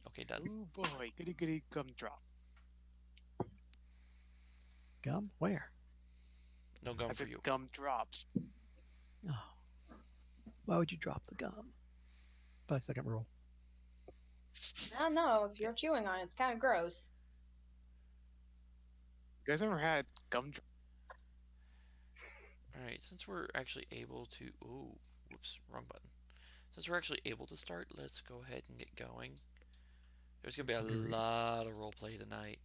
Okay, done. Oh boy, goody goody gumdrop. Gum? Where? No gum I for said you. gumdrops. Oh, why would you drop the gum? 5 second rule. I don't know. If Okay. you're chewing on it, it's kind of gross. You guys ever had gumdrop? All right. Since we're actually able to, ooh, whoops, wrong button. Since we're actually able to start, let's go ahead and get going. There's gonna be a Agreed. lot of roleplay tonight,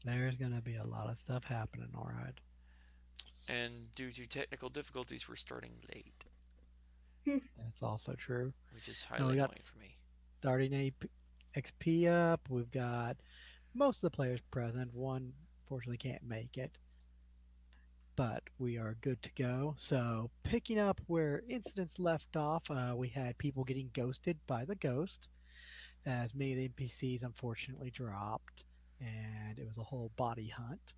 There's gonna be a lot of stuff happening, alright. and due to technical difficulties, we're starting late, That's also true. which is And highly we got annoying for me. starting XP up. We've got most of the players present. One fortunately can't make it, but we are good to go. So, picking up where incidents left off, we had people getting ghosted by the ghost, as many of the NPCs unfortunately dropped, and it was a whole body hunt.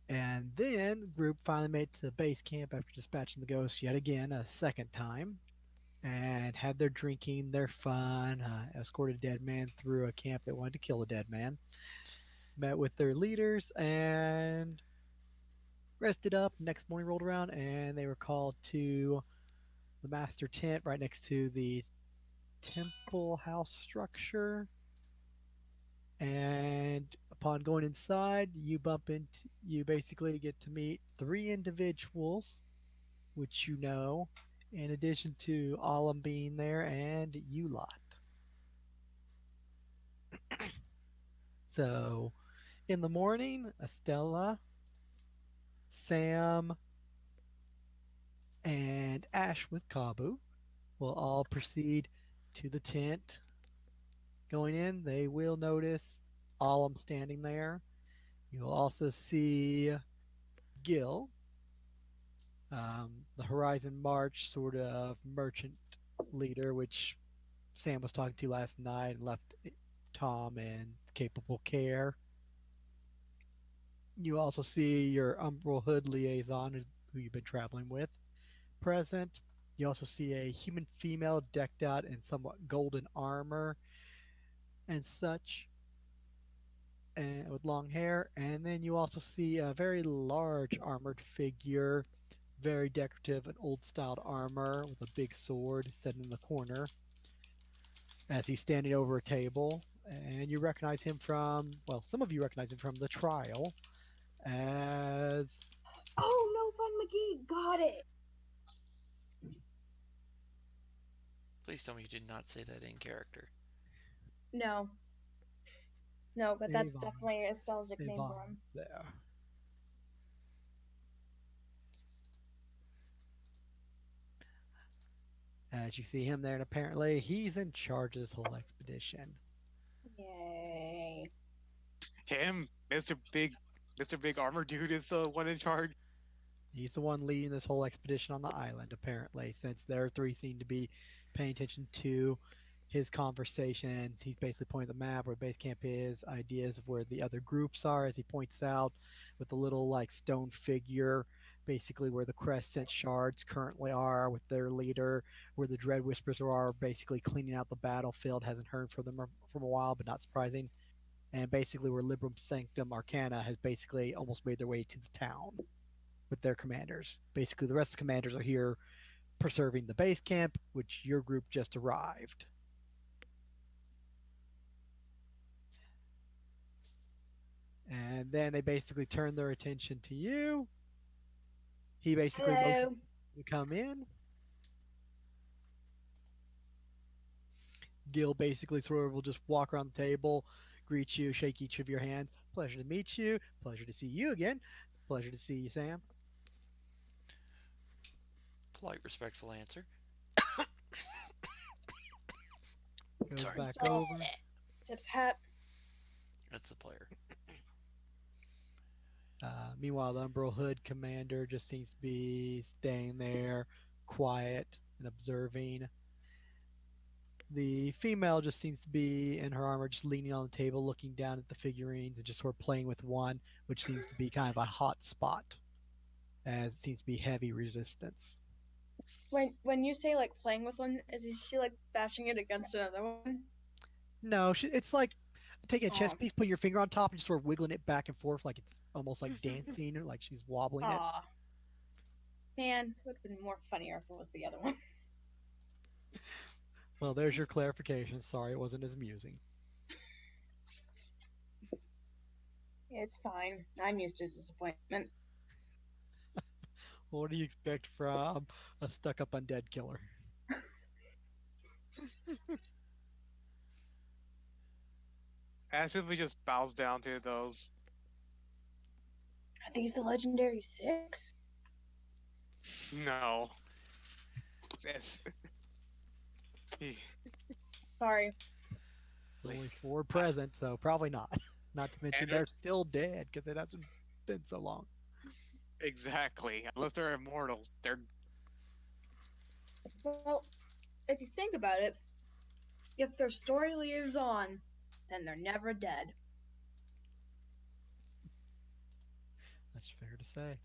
And then the group finally made it to the base camp after dispatching the ghost yet again a second time, and had their drinking, their fun, escorted a dead man through a camp that wanted to kill a dead man, met with their leaders, and rested up. Next morning rolled around, and they were called to the master tent right next to the temple house structure. And upon going inside, you basically get to meet three individuals, which you know, in addition to Alum being there and you lot. So in the morning, Estella, Sam, and Ash with Kabu will all proceed to the tent. Going in, they will notice Alum standing there. You'll also see Gil, the Horizon March sort of merchant leader, which Sam was talking to last night and left Tom in capable care. You also see your Umbral Hood liaison, who you've been traveling with, present. You also see a human female decked out in somewhat golden armor and such, and with long hair. And then you also see a very large armored figure, very decorative and old styled armor with a big sword set in the corner as he's standing over a table. And you recognize him from, well, some of you recognize him from the trial as Oh, no fun, McGee. Got it. Please tell me you did not say that in character. No, no, but that's Avon. definitely a nostalgic name for Avon him. there. As you see him there, and apparently he's in charge of this whole expedition. Yay. Him, Mr. Big Armor Dude is the one in charge. He's the one leading this whole expedition on the island, apparently, since their three seem to be paying attention to his conversations. He's basically pointing the map where base camp is, ideas of where the other groups are, as he points out, with the little like stone figure, basically where the Crescent shards currently are, with their leader, where the Dread Whispers are, basically cleaning out the battlefield. Hasn't heard from them from a while, but not surprising. And basically where Librum Sanctum Arcana has basically almost made their way to the town with their commanders. Basically, the rest of the commanders are here preserving the base camp, which your group just arrived. And then they basically turn their attention to you. He basically motions Hello. you to come in. Gil basically sort of will just walk around the table, greet you, shake each of your hands. Pleasure to meet you. Pleasure to see you again. Pleasure to see you, Sam. Polite, respectful answer. Goes Sorry, back Install over. tips hat. that's the player. Meanwhile, the Umbral Hood commander just seems to be standing there, quiet and observing. The female just seems to be in her armor, just leaning on the table, looking down at the figurines and just sort of playing with one, which seems to be kind of a hot spot, as it seems to be heavy resistance. When you say like playing with one, is she like bashing it against another one? No, it's like taking a chess Aw, piece, putting your finger on top, and just sort of wiggling it back and forth like it's almost like dancing or like she's wobbling it. aw, man, it would have been more funnier if it was the other one. Well, there's your clarification. Sorry, it wasn't as amusing. It's fine. I'm used to disappointment. What do you expect from a stuck-up undead killer? Ash simply just bows down to those. Are these the legendary six? No. Yes. Sorry. Only four present, so probably not. Not to mention And they're still dead because it hasn't been so long. exactly. Unless they're immortals, they're Well, if you think about it, if their story lives on, then they're never dead. That's fair to say.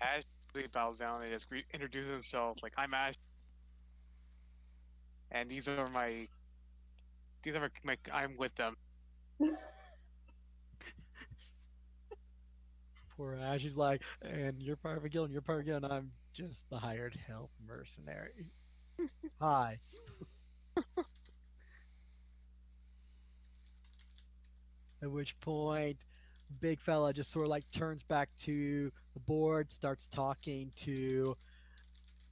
Ash simply bows down and just introduces himself like I'm Ash, and these are my I'm with them. Poor Ash, he's like, and you're part of a guild, and you're part of a guild, and I'm just the hired help mercenary. Hi. At which point, big fella just sort of like turns back to the board, starts talking to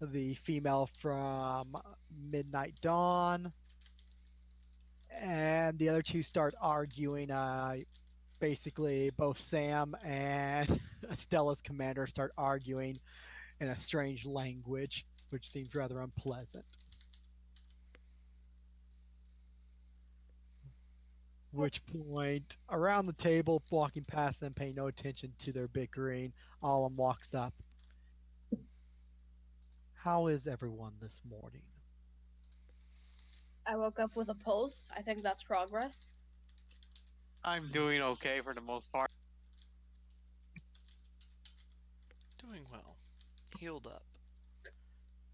the female from Midnight Dawn, and the other two start arguing. Basically, both Sam and Stella's commander start arguing in a strange language, which seems rather unpleasant. Which point, around the table, walking past them, paying no attention to their bickering, Alum walks up. How is everyone this morning? I woke up with a pulse. I think that's progress. I'm doing okay for the most part. Doing well. Healed up.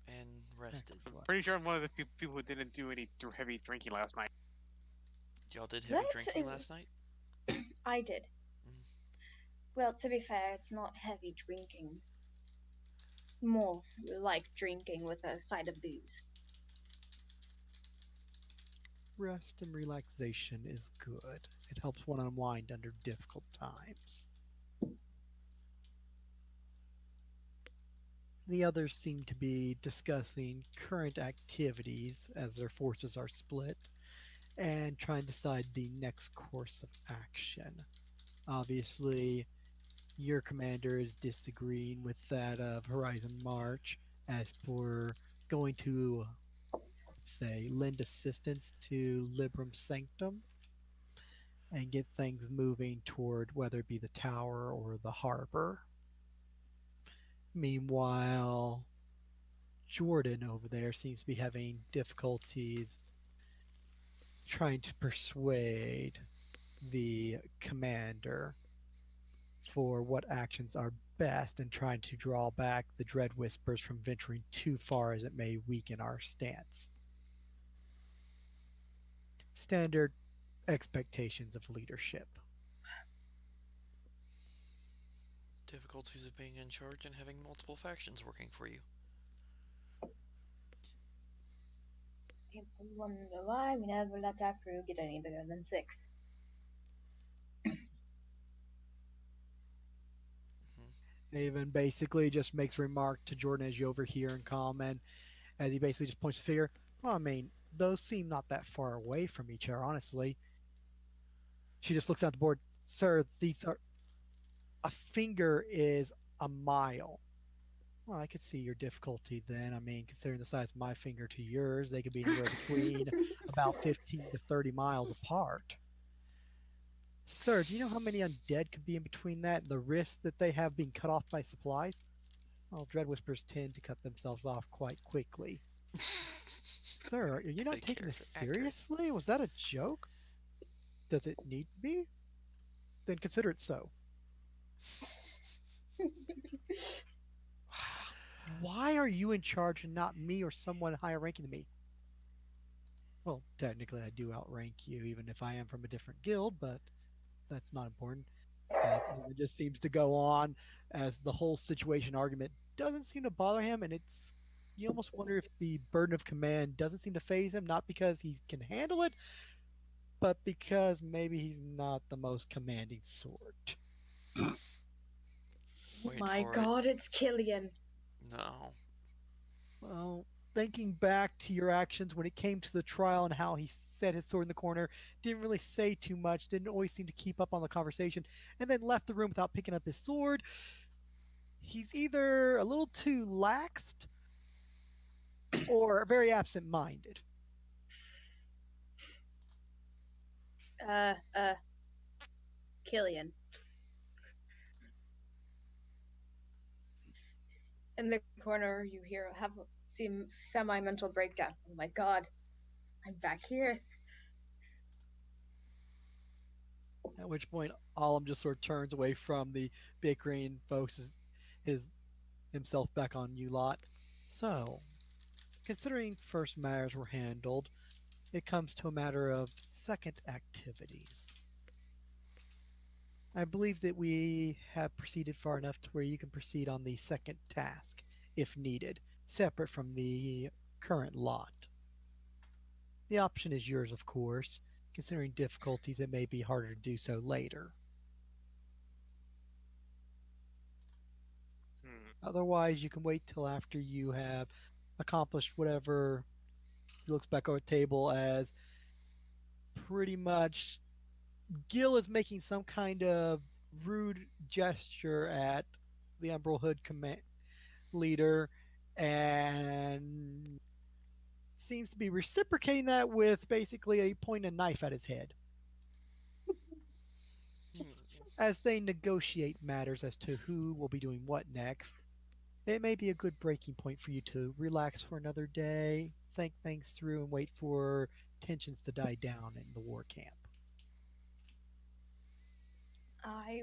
And rested. I'm Excellent. pretty sure I'm one of the few people who didn't do any heavy drinking last night. Y'all did heavy That's drinking last night? I did. Mm. Well, to be fair, it's not heavy drinking. More like drinking with a side of booze. Rest and relaxation is good. It helps one unwind under difficult times. The others seem to be discussing current activities as their forces are split and trying to decide the next course of action. Obviously, your commander is disagreeing with that of Horizon March as for going to, say, lend assistance to Librum Sanctum and get things moving toward whether it be the tower or the harbor. Meanwhile, Jordan over there seems to be having difficulties trying to persuade the commander for what actions are best and trying to draw back the Dread Whispers from venturing too far as it may weaken our stance. Standard expectations of leadership. Difficulties of being in charge and having multiple factions working for you. People wonder why we never let our crew get any bigger than 6. Avon basically just makes a remark to Jordan as you overhear and comment, as he basically just points a finger. Well, I mean, those seem not that far away from each other, honestly. She just looks at the board. Sir, these are. A finger is a mile. Well, I could see your difficulty then. I mean, considering the size of my finger to yours, they could be anywhere between about 15 to 30 miles apart. Sir, do you know how many undead could be in between that and the risk that they have being cut off by supplies? Well, Dread Whispers tend to cut themselves off quite quickly. Sir, are you not Good taking this character, accurate. seriously? Was that a joke? Does it need to be? Then consider it so. Why are you in charge and not me or someone higher ranking than me? Well, technically, I do outrank you, even if I am from a different guild, but that's not important. As it just seems to go on as the whole situation argument doesn't seem to bother him, and it's you almost wonder if the burden of command doesn't seem to phase him, not because he can handle it, but because maybe he's not the most commanding sort. Wait My for it. god, it's Killian. No. Well, thinking back to your actions when it came to the trial and how he set his sword in the corner, didn't really say too much, didn't always seem to keep up on the conversation, and then left the room without picking up his sword. He's either a little too laxed or very absent minded. Uh, uh, Killian. In the corner, you hear have seem semi-mental breakdown. Oh my god, I'm back here. At which point, Alum just sort of turns away from the bickering and focuses his himself back on you lot. So, considering first matters were handled, it comes to a matter of second activities. I believe that we have proceeded far enough to where you can proceed on the second task, if needed, separate from the current lot. The option is yours, of course. Considering difficulties, it may be harder to do so later. Hmm. Otherwise, you can wait till after you have accomplished whatever. He looks back over the table as pretty much Gil is making some kind of rude gesture at the Umbral Hood command leader and seems to be reciprocating that with basically a pointing a knife at his head Hmm. as they negotiate matters as to who will be doing what next. It may be a good breaking point for you to relax for another day, think things through, and wait for tensions to die down in the war camp. I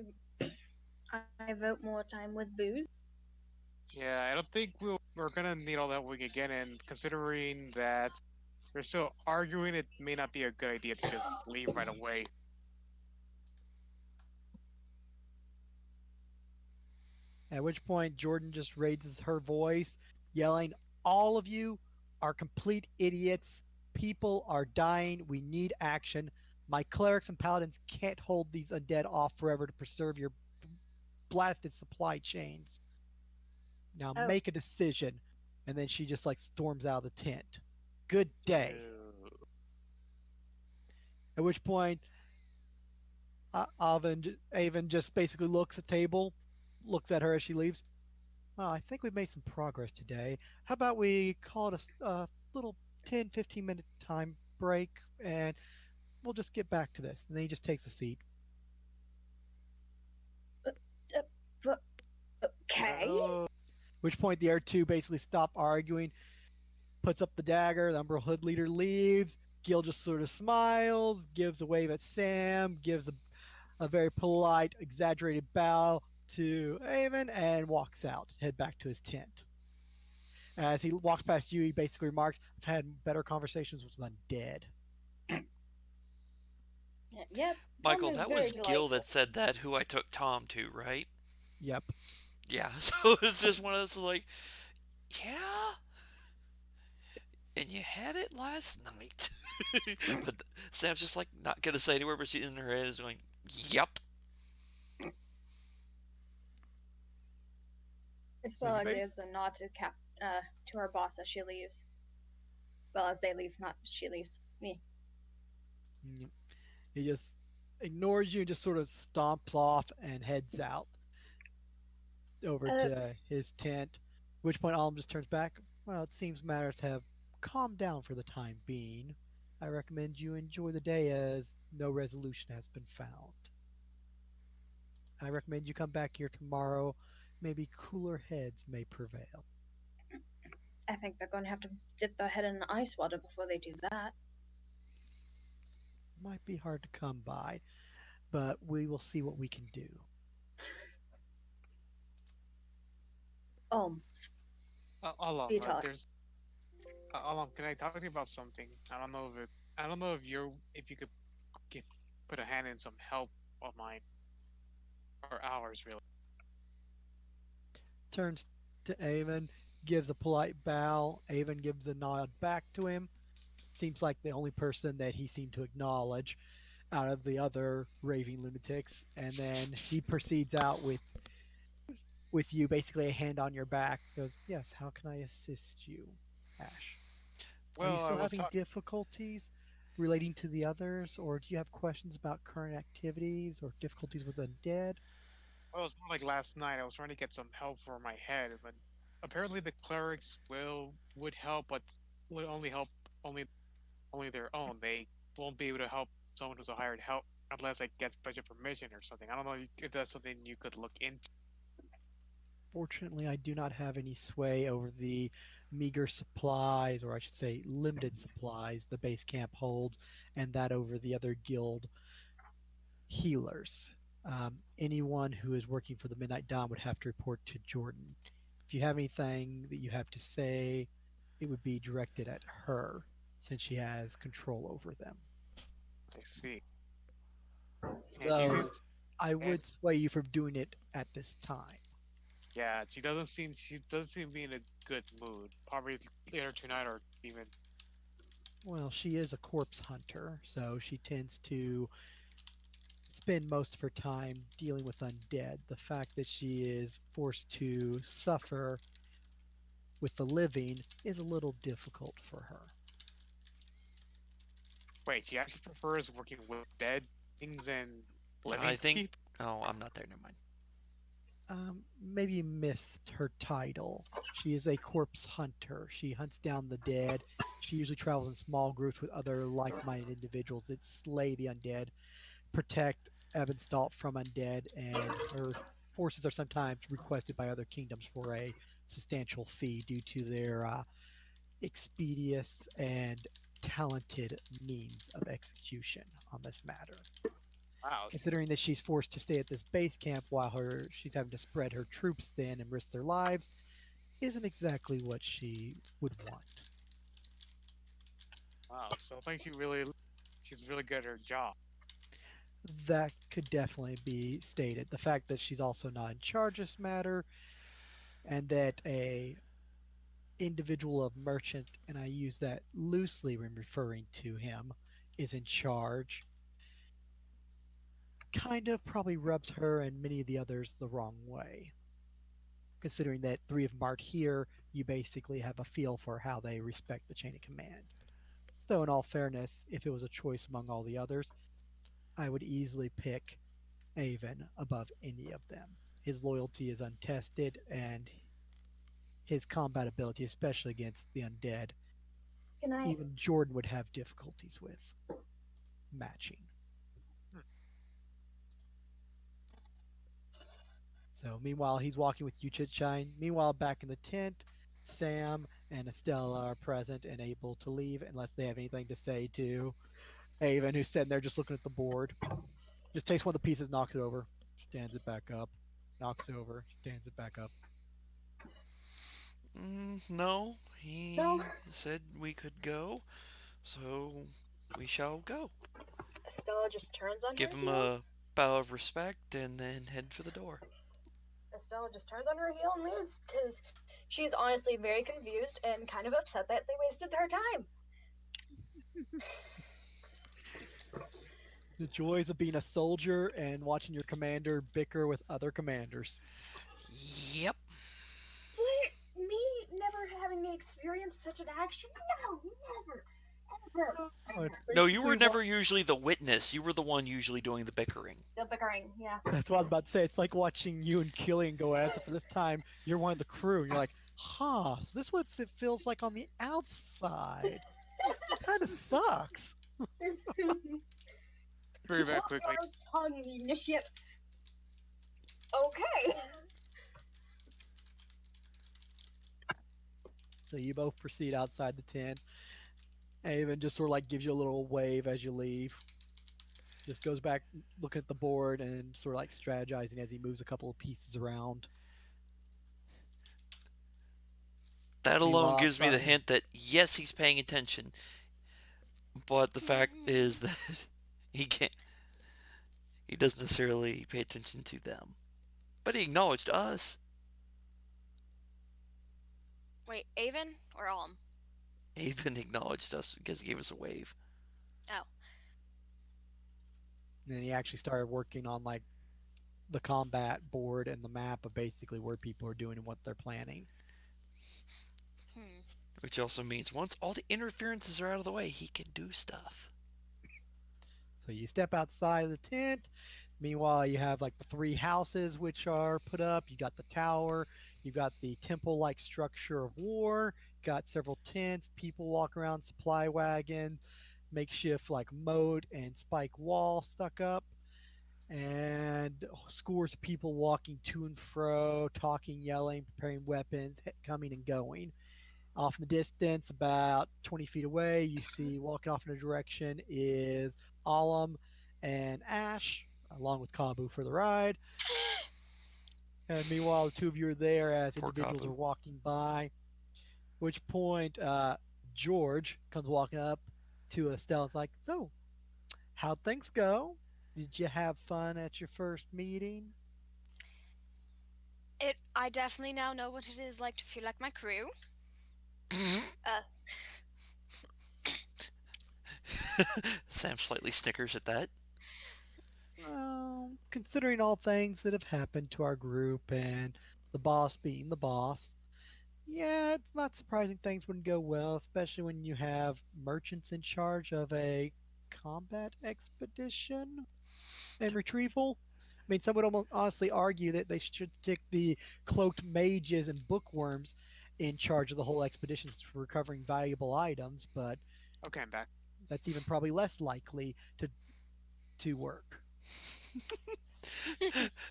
I vote more time with booze. Yeah, I don't think we're gonna need all that wig again, and considering that we're still arguing, it may not be a good idea to just leave right away. At which point, Jordan just raises her voice, yelling, "All of you are complete idiots. People are dying. We need action. My clerics and paladins can't hold these undead off forever to preserve your blasted supply chains. Now Oh, make a decision." And then she just like storms out of the tent. Good day. Uh, At which point, Avon just basically looks at the table, looks at her as she leaves. Well, I think we've made some progress today. How about we call it a little 10, 15-minute time break and we'll just get back to this. And then he just takes a seat. uh, uh, but okay. oh, At which point the other two basically stop arguing, puts up the dagger, the Umbral Hood leader leaves. Gil just sort of smiles, gives a wave at Sam, gives a very polite, exaggerated bow to Avon, and walks out, head back to his tent. As he walks past you, he basically remarks, "I've had better conversations with undead." Yep, Tom Michael, is that very was Gil that delightful. said that, who I took Tom to, right? Yep. Yeah, so it's just one of those like, yeah, and you had it last night. But Sam's just like not gonna say to her, but she in her head is going, "Yep." When you Estella base, gives a nod to her boss as she leaves. Well, as they leave, not she leaves. Yeah. he just ignores you and just sort of stomps off and heads out over Uh, to his tent. At which point, Alm just turns back. Well, it seems matters have calmed down for the time being. I recommend you enjoy the day as no resolution has been found. I recommend you come back here tomorrow. Maybe cooler heads may prevail. I think they're going to have to dip their head in ice water before they do that. Might be hard to come by, but we will see what we can do. Almost. Alum, We talk. Alum, can I talk to you about something? I don't know if you could give, put a hand in some help of mine or ours, really. Turns to Avon, gives a polite bow. Avon gives a nod back to him. Seems like the only person that he seemed to acknowledge out of the other raving lunatics. And then he proceeds out with you, basically a hand on your back. Goes, yes. How can I assist you, Ash? Are you Well, I still was having talking. difficulties relating to the others, or do you have questions about current activities or difficulties with undead? Well, it was more like last night. I was trying to get some help for my head, but apparently the clerics would help, but would only help only only their own. They won't be able to help someone who's a hired help unless I get special permission or something. I don't know if that's something you could look into. Fortunately, I do not have any sway over the meager supplies, or I should say, limited supplies the base camp holds, and that over the other guild healers. Anyone who is working for the Midnight Dawn would have to report to Jordan. If you have anything that you have to say, it would be directed at her, since she has control over them. I see. And she Though seems, I and would sway you from doing it at this time. yeah, she doesn't seem to be in a good mood. Probably later tonight or even. Well, she is a corpse hunter, so she tends to spend most of her time dealing with undead. The fact that she is forced to suffer with the living is a little difficult for her. Wait, she actually prefers working with dead things and I living think. people. Oh, I'm not there. Never mind. Maybe you missed her title. She is a corpse hunter. She hunts down the dead. She usually travels in small groups with other like minded individuals that slay the undead, protect Ebunstalt from undead, and her forces are sometimes requested by other kingdoms for a substantial fee due to their expeditious and talented means of execution on this matter. Wow, Considering that she's forced to stay at this base camp while she's having to spread her troops thin and risk their lives, isn't exactly what she would want. wow. So I think she's really good at her job. That could definitely be stated. The fact that she's also not in charge of this matter, and that a individual of merchant, and I use that loosely when referring to him, is in charge, kind of probably rubs her and many of the others the wrong way. Considering that three of them aren't here, you basically have a feel for how they respect the chain of command. Though, in all fairness, if it was a choice among all the others, I would easily pick Avon above any of them. His loyalty is untested, and his combat ability, especially against the undead, Can I? even Jordan would have difficulties with matching. Hmm. So, meanwhile, he's walking with you, Chitshine. Meanwhile, back in the tent, Sam and Estella are present and able to leave unless they have anything to say to Avon, who's sitting there just looking at the board. Just takes one of the pieces, knocks it over, stands it back up, knocks it over, stands it back up. No, No. he said we could go, so we shall go. Estella just turns on Give her him heel. a bow of respect and then head for the door. Estella just turns on her heel and leaves because she's honestly very confused and kind of upset that they wasted her time. The joys of being a soldier and watching your commander bicker with other commanders. Yep. But me never having experienced such an action, no, never, ever. Oh, it's No, you basically were what never usually the witness. You were the one usually doing the bickering. The bickering, yeah. that's what I was about to say. It's like watching you and Killian go at it. For this time, you're one of the crew, and you're like, "Huh? So this what it feels like on the outside. Kind of sucks." Very, very Hold quickly. your tongue, initiate. Okay. So you both proceed outside the tent. Avon just sort of like gives you a little wave as you leave. Just goes back, looking at the board, and sort of like strategizing as he moves a couple of pieces around. That alone Meanwhile, gives me the outside, hint that yes, he's paying attention, but the fact is that he can't. He doesn't necessarily pay attention to them, but he acknowledged us. Wait, Avon or Alum? He even acknowledged us because he gave us a wave. Oh. and he actually started working on like the combat board and the map of basically where people are doing and what they're planning. Hmm. Which also means once all the interferences are out of the way, he can do stuff. So you step outside of the tent. Meanwhile, you have like the three houses which are put up. You got the tower. You got the temple-like structure of war. Got several tents. People walk around, supply wagon, makeshift like moat and spike wall stuck up, and scores of people walking to and fro, talking, yelling, preparing weapons, coming and going. Off in the distance, about 20 feet away, you see walking off in a direction is Alum and Ash, along with Kabu for the ride. And meanwhile, the two of you are there as Poor individuals are Kabu. walking by. Which point, George comes walking up to Estelle. It's like, so, how'd things go? Did you have fun at your first meeting? I definitely now know what it is like to feel like my crew. Uh, Sam slightly snickers at that. Well, considering all things that have happened to our group and the boss being the boss, yeah, it's not surprising things wouldn't go well, especially when you have merchants in charge of a combat expedition and retrieval. I mean, some would almost honestly argue that they should stick the cloaked mages and bookworms in charge of the whole expedition for recovering valuable items, but Okay, I'm back. that's even probably less likely to work.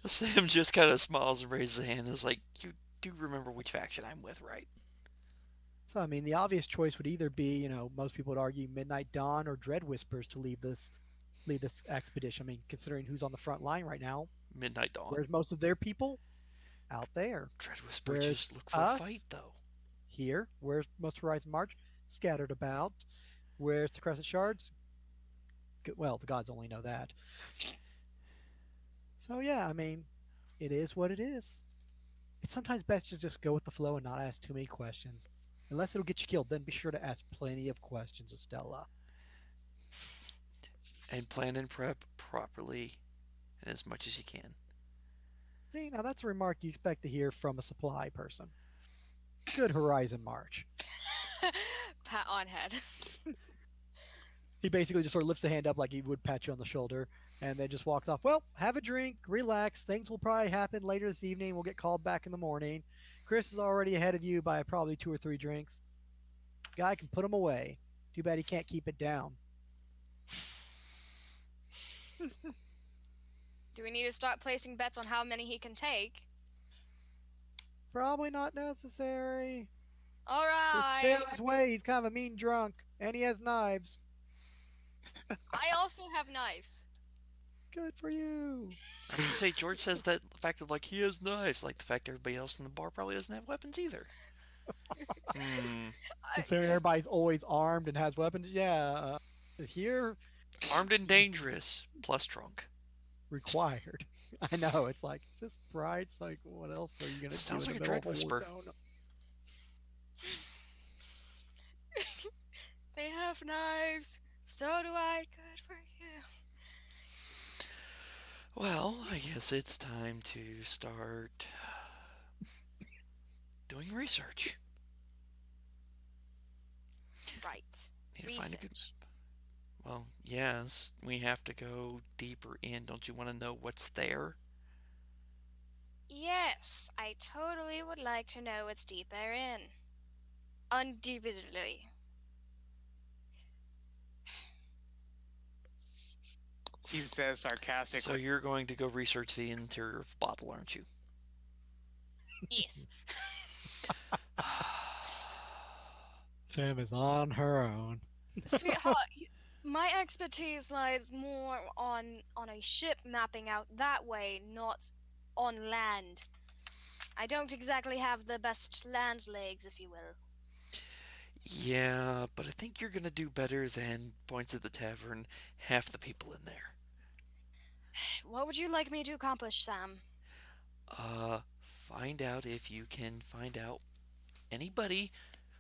Sam just kind of smiles and raises a hand and is like, you do remember which faction I'm with, right? So, I mean, the obvious choice would either be, most people would argue Midnight Dawn or Dread Whispers to lead this expedition. I mean, considering who's on the front line right now, Midnight Dawn. where's most of their people? Out there. Dread Whisper just Where's look for a fight, us? though. Here. Where's most of Horizon March? Scattered about. Where's the Crescent Shards? Well, the gods only know that. So, yeah, I mean, it is what it is. It's sometimes best to just go with the flow and not ask too many questions. Unless it'll get you killed, then be sure to ask plenty of questions, Estella. And plan and prep properly and as much as you can. See, now that's a remark you expect to hear from a supply person. Good Horizon March. pat on head. He basically just sort of lifts a hand up like he would pat you on the shoulder and then just walks off. Well, have a drink, relax. Things will probably happen later this evening. We'll get called back in the morning. Chris is already ahead of you by probably 2 or 3 drinks. Guy can put him away. Too bad he can't keep it down. Do we need to start placing bets on how many he can take? Probably not necessary. All Just right. stay out of his way. He's kind of a mean drunk, and he has knives. I also have knives. Good for you. I was gonna say George says that the fact that like he has knives, like the fact everybody else in the bar probably doesn't have weapons either. Hmm. Considering everybody's always armed and has weapons, yeah. Here, Armed and dangerous, plus drunk. required. I know. It's like, is this pride? It's like, what else are you gonna do Sounds in like the a middle Dread of a war Whisper. zone? They have knives. So do I. Good for you. Well, I guess it's time to start doing research. Right. Need to find a good. Research. Well, yes, we have to go deeper in. Don't you want to know what's there? Yes, I totally would like to know what's deeper in. Undividedly. He says So sarcastically. you're going to go research the interior of the bottle, aren't you? Yes. Sam is on her own. Sweetheart, my expertise lies more on a ship mapping out that way, not on land. I don't exactly have the best land legs, if you will. Yeah, but I think you're gonna do better than points at the tavern, half the people in there. What would you like me to accomplish, Sam? Find out if you can find out anybody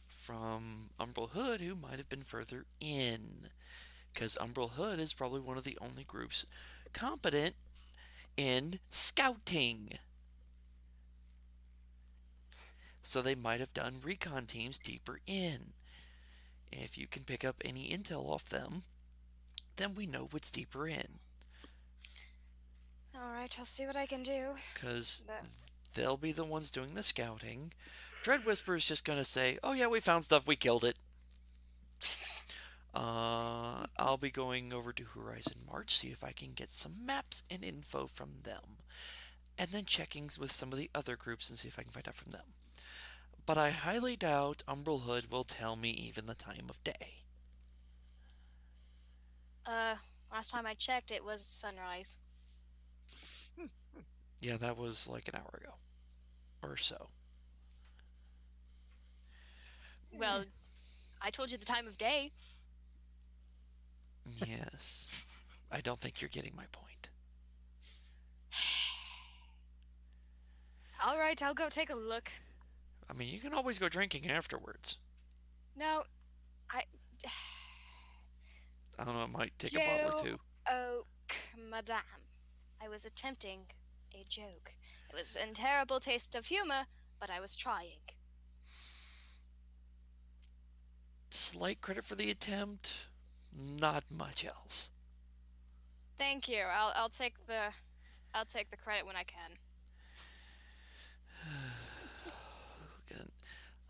from Umbral Hood who might have been further in. Because Umbral Hood is probably one of the only groups competent in scouting. So they might have done recon teams deeper in. If you can pick up any intel off them, then we know what's deeper in. Alright, I'll see what I can do. Because But they'll be the ones doing the scouting. Dread Whisper is just going to say, oh yeah, we found stuff, we killed it. I'll be going over to Horizon March, see if I can get some maps and info from them. And then checking with some of the other groups and see if I can find out from them. But I highly doubt Umbral Hood will tell me even the time of day. last time I checked, it was sunrise. Yeah, that was like an hour ago or so. Well, I told you the time of day. Yes. I don't think you're getting my point. Alright, I'll go take a look. I mean, you can always go drinking afterwards. No, I. I don't know, it might take a bottle or two. Oak, madame. I was attempting a joke. It was in terrible taste of humor, but I was trying. Slight credit for the attempt, not much else. Thank you. I'll take the credit when I can.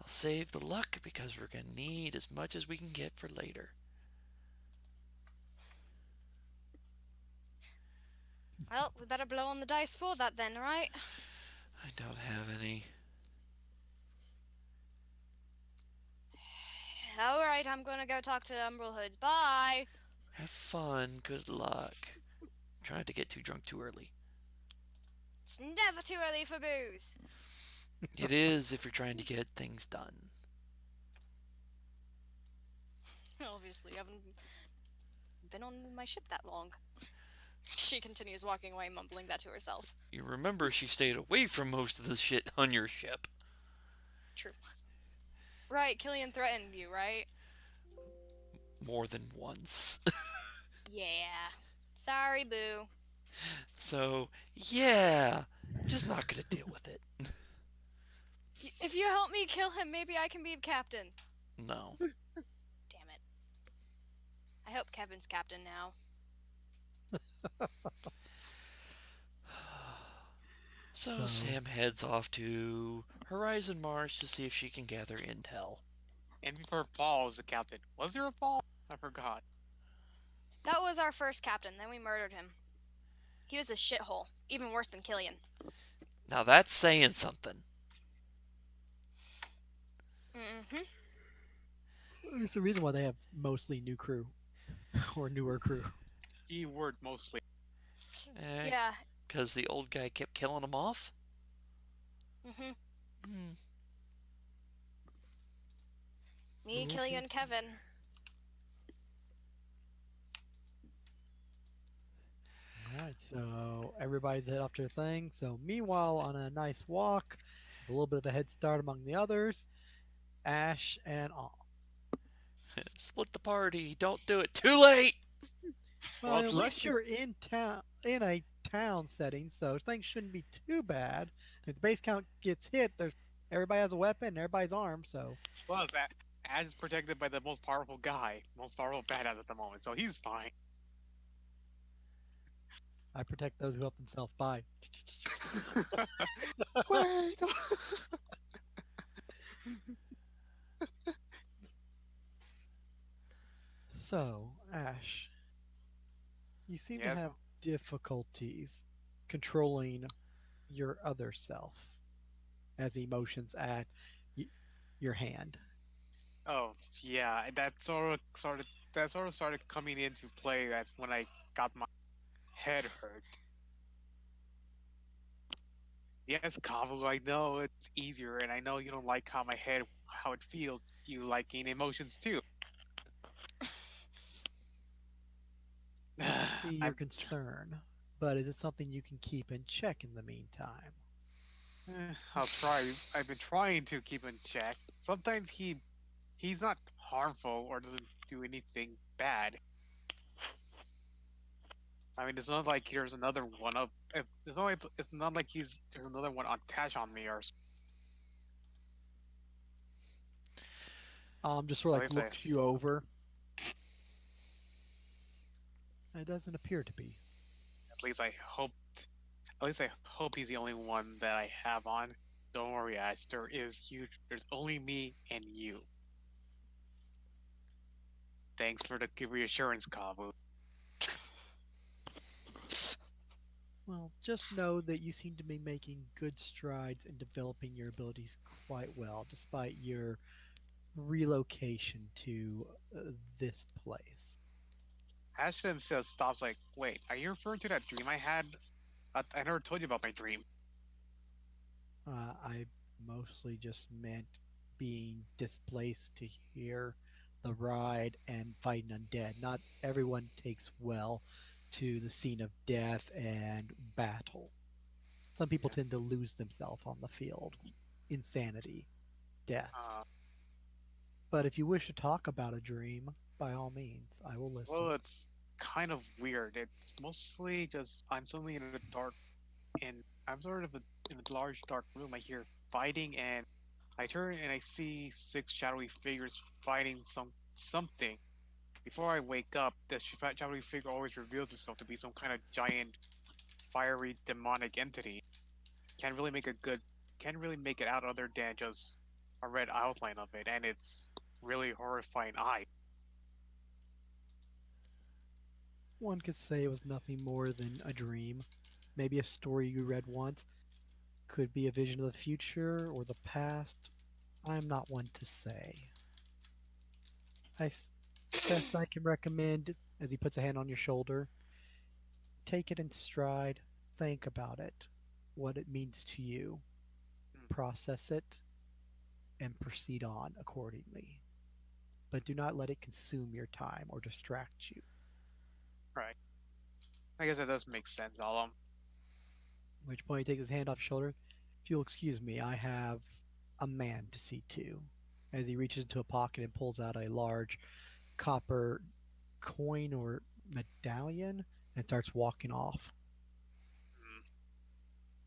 I'll save the luck because we're gonna need as much as we can get for later. Well, we better blow on the dice for that then, right? I don't have any. Alright, I'm gonna go talk to Umbral Hoods. Bye! Have fun. Good luck. Try not to get too drunk too early. It's never too early for booze. It is if you're trying to get things done. Obviously, I haven't been on my ship that long. She continues walking away, mumbling that to herself. You remember she stayed away from most of the shit on your ship. True. Right, Killian threatened you, right? More than once. Yeah. Sorry, boo. So, yeah. Just not gonna deal with it. If you help me kill him, maybe I can be the captain. No. Damn it. I hope Kevin's captain now. So Sam heads off to Horizon Mars to see if she can gather intel. And before Paul was the captain. Was there a Paul? I forgot. That was our first captain, then we murdered him. He was a shithole, even worse than Killian. Now that's saying something. Mm-hmm. There's a reason why they have mostly new crew or newer crew. Keyword mostly. Yeah. Because the old guy kept killing them off? Mm-hmm. Hmm. Me, Killian, Kevin. Alright, so everybody's head off to their thing. So meanwhile, on a nice walk, a little bit of a head start among the others, Ash and Alm. Split the party. Don't do it. Too late. Well, at Well, least you're in town, in a town setting, so things shouldn't be too bad. If the base count gets hit, there's everybody has a weapon, everybody's armed, so Plus, Ash is protected by the most powerful guy, most powerful badass at the moment, so he's fine. I protect those who help themselves. Bye. Wait. So, Ash, you seem to Yes. have difficulties controlling your other self as emotions at your hand. Oh yeah, that sort of started coming into play. That's when I got my head hurt. Yes, Kavu, I know it's easier, and I know you don't like how how it feels. You liking emotions too. I see your I'm concern, but is it something you can keep in check in the meantime? I'll try. I've been trying to keep in check. Sometimes he's not harmful or doesn't do anything bad. I mean, it's not like there's another one up. It's not like he's there's another one attached on me or Just sort of at like least I looks you over. It doesn't appear to be. at least I hope at least I hope he's the only one that I have on. Don't worry, Ash. There is huge. There's only me and you. Thanks for the reassurance, Kabu. Well, just know that you seem to be making good strides in developing your abilities quite well, despite your relocation to this place. Ashton just stops like, wait, are you referring to that dream I had? I never told you about my dream. I mostly just meant being displaced to hear the ride and fighting undead. Not everyone takes well to the scene of death and battle. Some people Yeah. tend to lose themselves on the field. Insanity, death. Uh, But if you wish to talk about a dream, by all means, I will well, listen. it's kind of weird. It's mostly just I'm suddenly in a dark and I'm sort of in a large dark room. I hear fighting and I turn and I see six shadowy figures fighting something. Before I wake up, the shadowy figure always reveals itself to be some kind of giant, fiery, demonic entity. Can't really make a good, can't really make it out other than just a red outline of it, and it's really horrifying eye. One could say it was nothing more than a dream, maybe a story you read once, could be a vision of the future or the past. I'm not one to say. I best I can recommend, as he puts a hand on your shoulder, take it in stride, think about it, what it means to you, Hmm, process it, and proceed on accordingly. But do not let it consume your time or distract you. right. I guess that does make sense, Alum. At which point he takes his hand off your shoulder. If you'll excuse me, I have a man to see to. As he reaches into a pocket and pulls out a large copper coin or medallion and starts walking off. Hmm.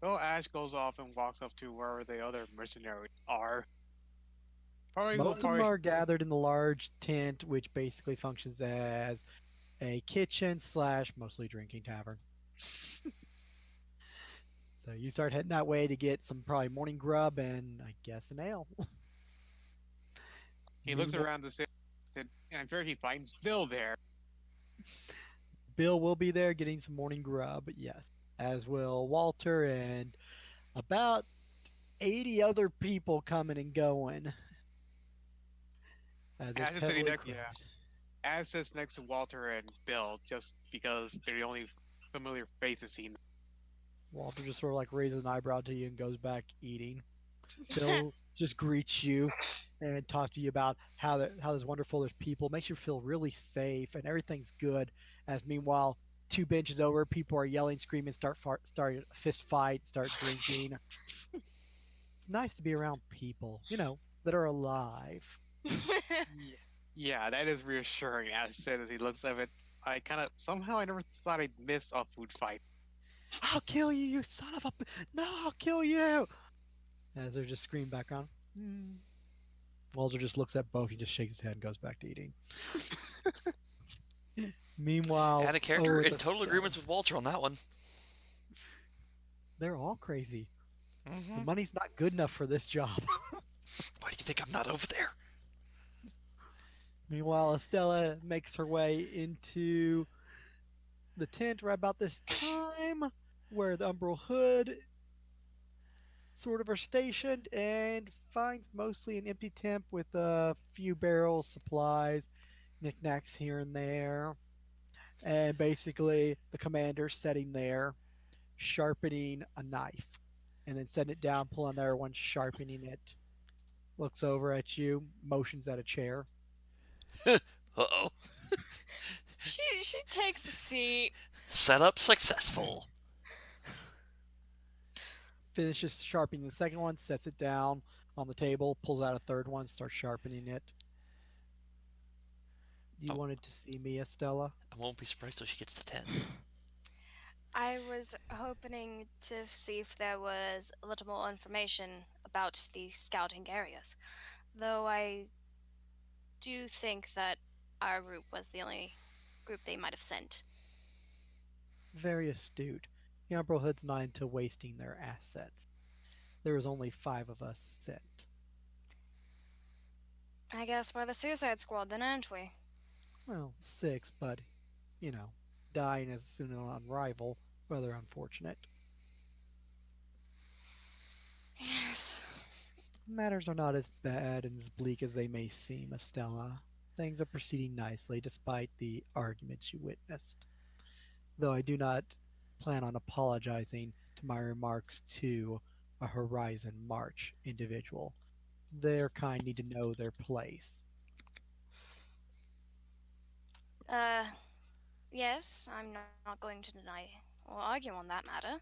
Well, Ash goes off and walks up to where the other mercenaries are. Probably will Most of them probably. are gathered in the large tent, which basically functions as a kitchen slash mostly drinking tavern. So you start heading that way to get some probably morning grub and I guess an ale. He looks Meanwhile, around to say, and I'm sure he finds Bill there. Bill will be there getting some morning grub, yes, as will Walter and about 80 other people coming and going as it's Ash is sitting heavily next, yeah. crowded. Ash sits next to Walter and Bill just because they're the only familiar faces he knows. Walter just sort of like raises an eyebrow to you and goes back eating. Bill just greets you and talks to you about how there's wonderful there's people, makes you feel really safe and everything's good. As meanwhile, two benches over, people are yelling, screaming, start a fist fight, start drinking. It's nice to be around people, that are alive. Yeah, yeah, that is reassuring. Ash said as he looks at it. I kind of somehow I never thought I'd miss a food fight. I'll kill you, you son of a! No, I'll kill you! As they're just screaming background. Hmm. Walter just looks at both. He just shakes his head and goes back to eating. Meanwhile, Add a character over at in the total stellar, agreements with Walter on that one. they're all crazy. The Hmm. money's not good enough for this job. Why do you think I'm not over there? Meanwhile, Estella makes her way into the tent right about this time, where the Umbral Hood sort of are stationed, and finds mostly an empty tent with a few barrels, supplies, knickknacks here and there. And basically, the commander sitting there, sharpening a knife, and then setting it down, pulling the other one, sharpening it. looks over at you, motions at a chair, Uh-oh. She takes a seat. Setup successful. finishes sharpening the second one, sets it down on the table, pulls out a third one, starts sharpening it. You I, wanted to see me, Estella? I won't be surprised till she gets to 10. I was hoping to see if there was a little more information about the scouting areas, though I do think that our group was the only group they might have sent. Very astute. The Umbralhood's not into wasting their assets. There was only 5 of us sent. I guess we're the Suicide Squad then, aren't we? Well, 6, but, you know, dying as soon on arrival, rather unfortunate. Yes. Matters are not as bad and as bleak as they may seem, Estella. Things are proceeding nicely despite the arguments you witnessed. Though I do not plan on apologizing to my remarks to a Horizon March individual. Their kind need to know their place. Uh, yes, I'm not going to deny or argue on that matter.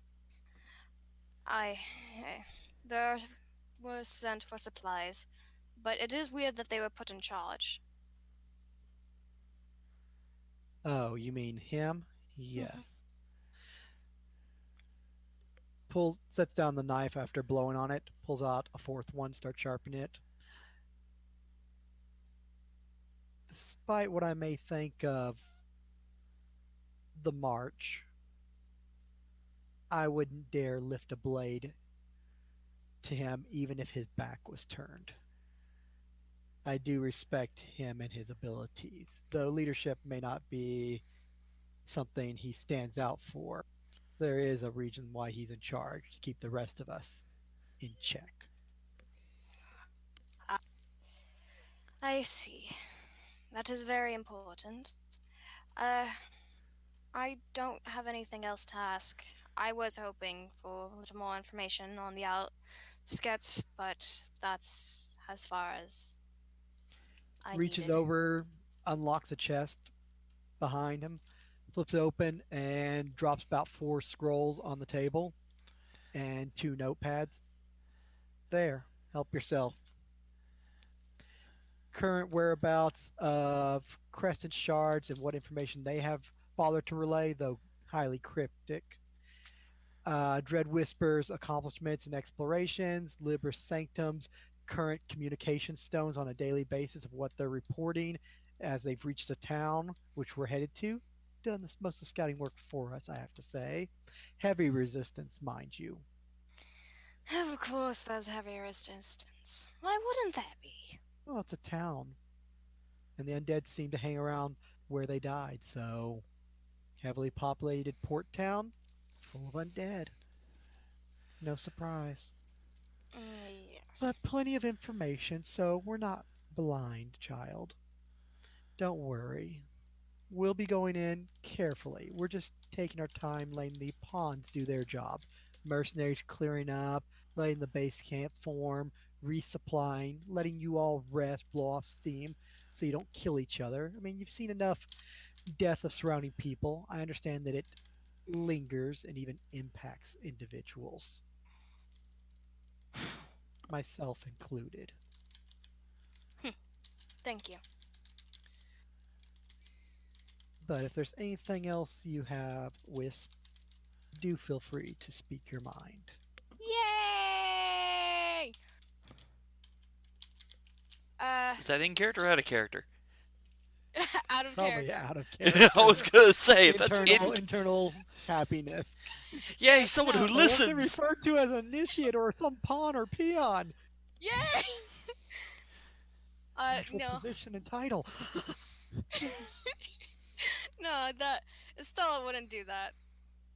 I. There was sent for supplies, but it is weird that they were put in charge. Oh, you mean him? Mhm. Yes. Pulls, sets down the knife after blowing on it, pulls out a fourth one, starts sharpening it. Despite what I may think of the march, I wouldn't dare lift a blade to him even if his back was turned. I do respect him and his abilities, though leadership may not be something he stands out for. There is a reason why he's in charge to keep the rest of us in check. I see. That is very important. Uh, I don't have anything else to ask. I was hoping for a little more information on the outskirts, but that's as far as I Reaches needed. over, unlocks a chest behind him, flips it open, and drops about 4 scrolls on the table and 2 notepads. There, help yourself. Current whereabouts of Crescent shards and what information they have bothered to relay, though highly cryptic. Dread Whispers accomplishments and explorations, Libra Sanctum's current communication stones on a daily basis of what they're reporting as they've reached a town which we're headed to. Done this most of the scouting work for us, I have to say. Heavy resistance, mind you. Of course, there's heavy resistance. Why wouldn't there be? Well, it's a town, and the undead seem to hang around where they died, so heavily populated port town, full of undead. No surprise. Yes. But plenty of information, so we're not blind, child. Don't worry. We'll be going in carefully. We're just taking our time letting the pawns do their job. Mercenaries clearing up, letting the base camp form, resupplying, letting you all rest, blow off steam so you don't kill each other. I mean, you've seen enough death of surrounding people. I understand that it lingers and even impacts individuals, myself included. Thank you. But if there's anything else you have, Wisp, do feel free to speak your mind. Yay! Uh, Is that in character or out of character? out of Probably character. out of I was character. gonna say if that's internal in. internal happiness. Yay, someone who No. I won't be listens. referred to as an initiate or some pawn or peon. Yay! Actual No. position and title. No, that Stella wouldn't do that.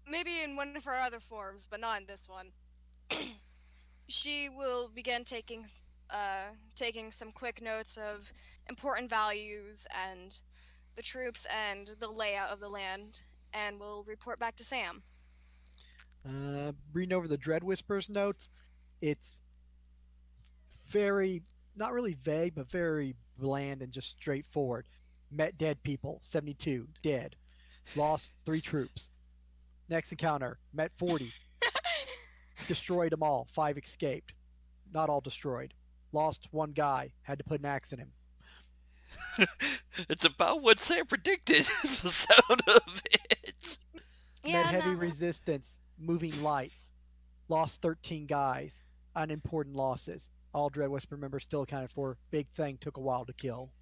Maybe in one of her other forms, but not in this one. She will begin taking some quick notes of important values and the troops and the layout of the land, and will report back to Sam. Reading over the Dread Whispers notes, it's very not really vague, but very bland and just straightforward. Met dead people, 72, dead. Lost 3 troops. Next encounter, met 40, destroyed them all, 5 escaped. Not all destroyed. Lost one guy, had to put an axe in him. It's about what Sam predicted. The sound of it. Met Yeah, heavy no. resistance, moving lights. Lost 13 guys, unimportant losses. All Dread Whisper members still accounted for. Big Thing took a while to kill.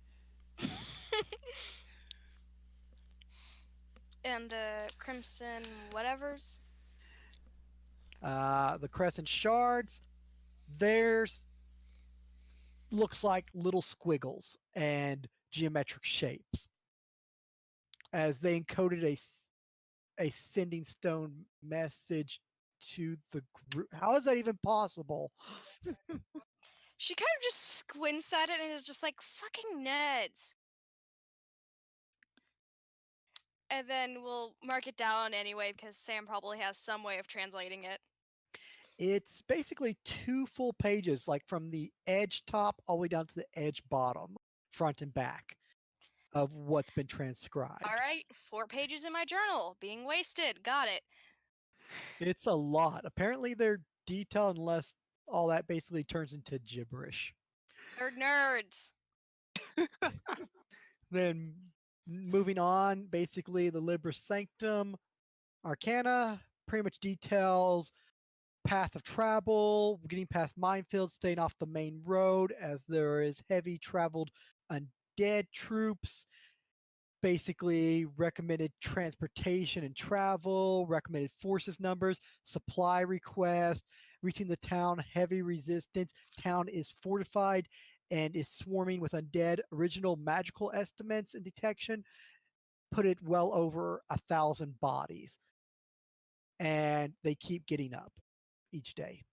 And the Crimson whatevers. The Crescent Shards, there's looks like little squiggles and geometric shapes as they encoded a sending stone message to the group. How is that even possible? She kind of just squints at it and is just like, fucking Neds. And then we'll mark it down anyway because Sam probably has some way of translating it. It's basically 2 full pages, like from the edge top all the way down to the edge bottom, front and back, of what's been All transcribed. right, 4 pages in my journal, being wasted. Got it. It's a lot. Apparently, they're detailed unless all that basically turns into gibberish. They're nerds. Then moving on, basically the Libra Sanctum Arcana pretty much details path of travel, getting past minefields, staying off the main road as there is heavy traveled undead troops. Basically, recommended transportation and travel, recommended forces numbers, supply request, reaching the town, heavy resistance. Town is fortified and is swarming with undead. Original magical estimates and detection put it well over 1,000 bodies, and they keep getting up each day.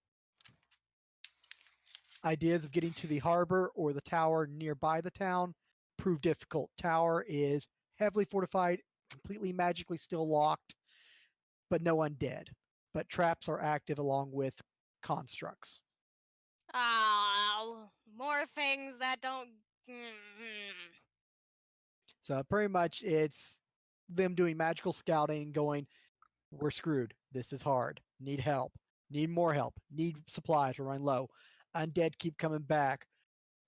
Ideas of getting to the harbor or the tower nearby the town prove difficult. Tower is heavily fortified, completely magically still locked, but no undead. But traps are active along with constructs. Ah, more things that don't. Mm. So pretty much it's them doing magical scouting, going, we're screwed. This is hard. Need help. Need more help. Need supplies. We're running low. Undead keep coming back.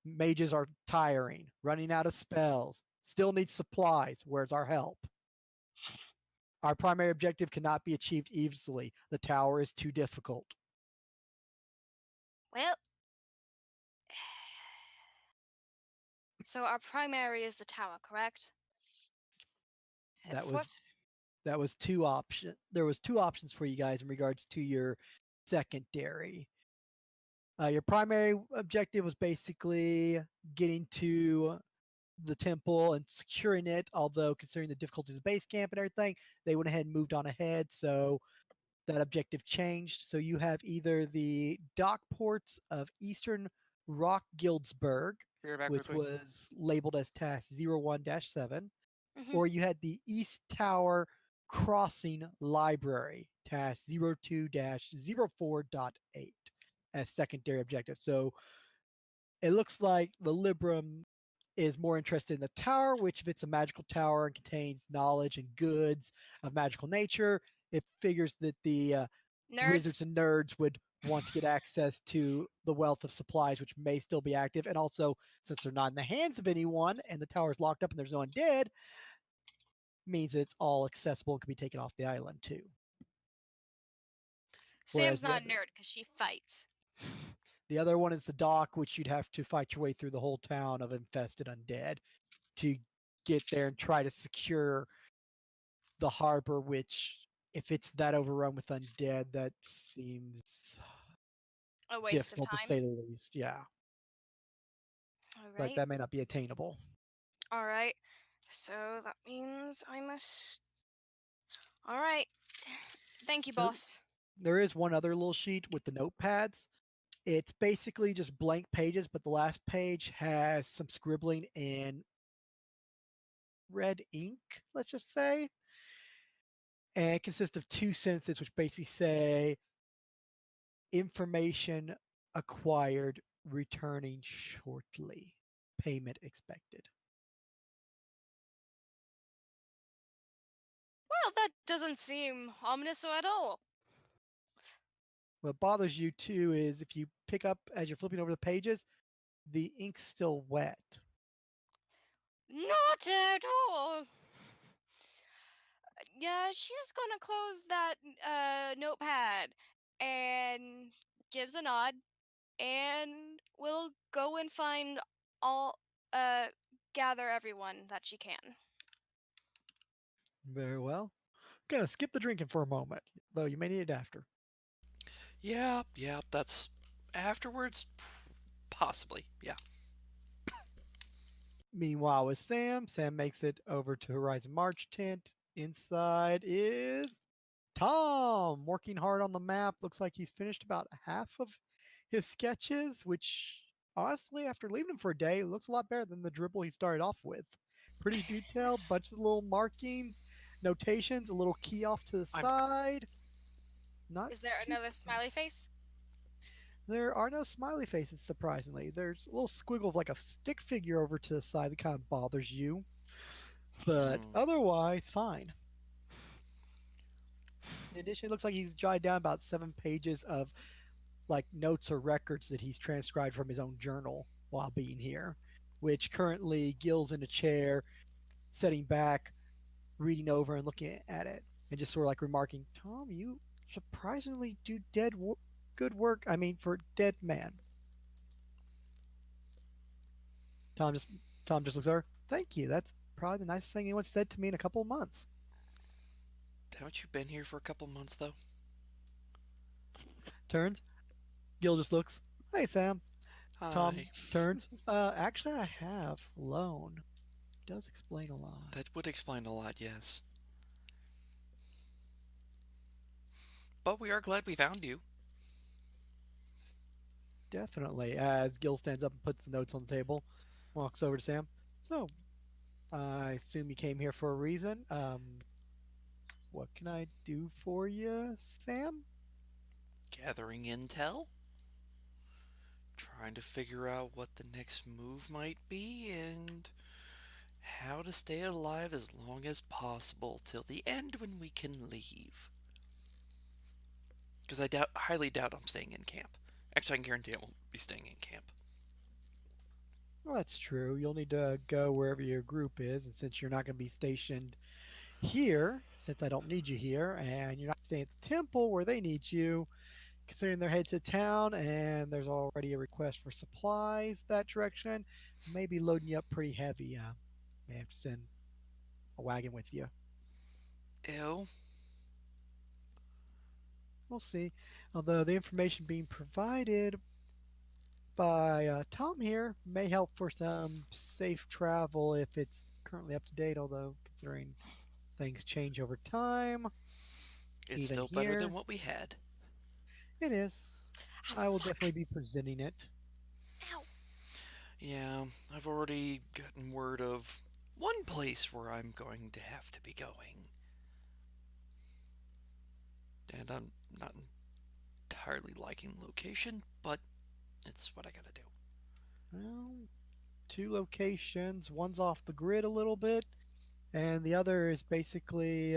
Mages are tiring, running out of spells. Still need supplies. Where's our help? Our primary objective cannot be achieved easily. The tower is too difficult. Well, so our primary is the tower, correct? That was Fourth. that was two option. There was 2 options for you guys in regards to your secondary. Your primary objective was basically getting to the temple and securing it. Although considering the difficulties of base camp and everything, they went ahead and moved on ahead. So that objective changed. So you have either the dock ports of Eastern Rock Guildsburg, Be right back which quickly. was labeled as task 01-7, Mm-hmm. or you had the East Tower Crossing Library, task 02-04.8 as secondary objective. So it looks like the Libram is more interested in the tower, which if it's a magical tower and contains knowledge and goods of magical nature, it figures that the Nerds. wizards and nerds would want to get access to the wealth of supplies, which may still be active. And also, since they're not in the hands of anyone and the tower is locked up and there's no one dead, means that it's all accessible and can be taken off the island too. Sam's Whereas not a nerd because she fights. the other one is the dock, which you'd have to fight your way through the whole town of infested undead to get there and try to secure the harbor, which, if it's that overrun with undead, that seems A waste of difficult to time. say the least. Yeah, All like right. that may not be attainable. All right. So that means I must. All right. Thank you, There, boss. there is one other little sheet with the notepads. It's basically just blank pages, but the last page has some scribbling in red ink, let's just say. And it consists of 2 sentences, which basically say information acquired returning shortly. Payment expected. Well, that doesn't seem ominous at all. What bothers you too is if you pick up as you're flipping over the pages, the ink's still wet. Not at all. Yeah, she's gonna close that notepad and gives a nod, and will go and find all gather everyone that she can. Very well. Gonna skip the drinking for a moment, though you may need it after. Yeah, yeah, that's afterwards, possibly. Yeah. Meanwhile, with Sam, Sam makes it over to Horizon March tent. Inside is Tom, working hard on the map. Looks like he's finished about half of his sketches, which honestly, after leaving him for a day, looks a lot better than the dribble he started off with. Pretty detailed, bunches of little markings, notations, a little key off to the I'm side. Not Is there too another bad. smiley face? There are no smiley faces, surprisingly. There's a little squiggle of like a stick figure over to the side that kind of bothers you, but Hmm. otherwise, fine. In addition, it looks like he's jotted down about 7 pages of like notes or records that he's transcribed from his own journal while being here, which currently Gil's in a chair, sitting back, reading over and looking at it, and just sort of like remarking, Tom, you surprisingly do good work. I mean, for a dead man. Tom just Tom just looks at her. Thank you. That's probably the nicest thing anyone's said to me in a couple of months. Haven't you been here for a couple months, though? Turns. Gil just looks. Hey, Sam. Tom Hi. turns. Actually, I have loan. Does explain a lot. That would explain a lot, yes. But we are glad we found you. Definitely. As Gil stands up and puts the notes on the table, walks over to Sam. So, I assume you came here for a reason. What can I do for you, Sam? Gathering intel, trying to figure out what the next move might be, and how to stay alive as long as possible till the end when we can leave. Because highly doubt I'm staying in camp. Actually, I can guarantee I won't be staying in camp. Well, that's true. You'll need to go wherever your group is, and since you're not going to be stationed here, since I don't need you here, and you're not staying at the temple where they need you, considering they're headed to town and there's already a request for supplies that direction, maybe loading you up pretty heavy. May have to send a wagon with you. Ew. We'll see. Although the information being provided by Tom here may help for some safe travel if it's currently up to date, although considering things change over time, It's even still better than here, what we had. it is. Oh, I will fuck. definitely be presenting it. Ow. Yeah, I've already gotten word of one place where I'm going to have to be going. And I'm not entirely liking the location, but it's what I gotta do. Well, 2 locations. One's off the grid a little bit, and the other is basically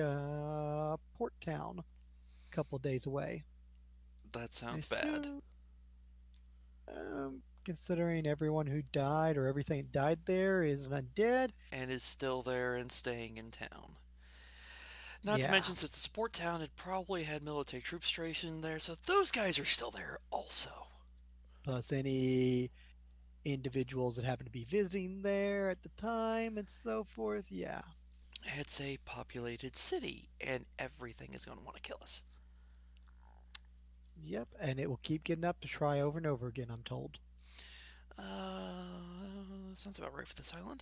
Port Town, a couple of days away. That I sounds bad. assume, considering everyone who died or everything that died there is an undead, And is still there and staying in town. Not to yeah. mention, since it's a support town, it probably had military troops stationed there, so those guys are still there also. Plus any individuals that happen to be visiting there at the time and so forth, yeah. It's a populated city, and everything is going to want to kill us. Yep, and it will keep getting up to try over and over again, I'm told. Sounds about right for this island.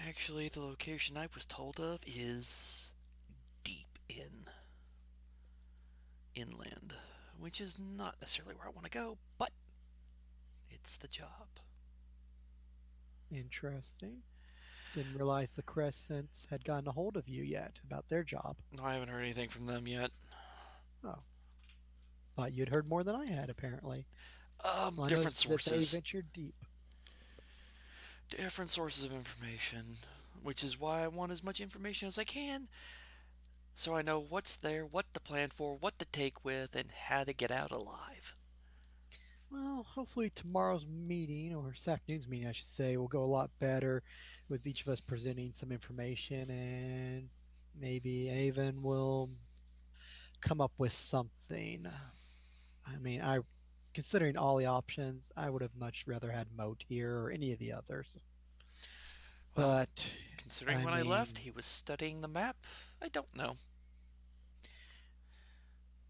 Actually, the location I was told of is deep inland, which is not necessarily where I want to go, but it's the job. Interesting. Didn't realize the Crescents had gotten a hold of you yet about their job. No, I haven't heard anything from them yet. Oh, thought you'd heard more than I had, apparently. Well, I know Different that they sources. ventured deep. Different sources of information, which is why I want as much information as I can so I know what's there, what to plan for, what to take with, and how to get out alive. Well, hopefully tomorrow's meeting, or this afternoon's meeting, I should say, will go a lot better with each of us presenting some information, and maybe Avon will come up with something. I mean, considering all the options, I would have much rather had Moat here or any of the others. Well, But considering I when I left mean, he was studying the map, I don't know.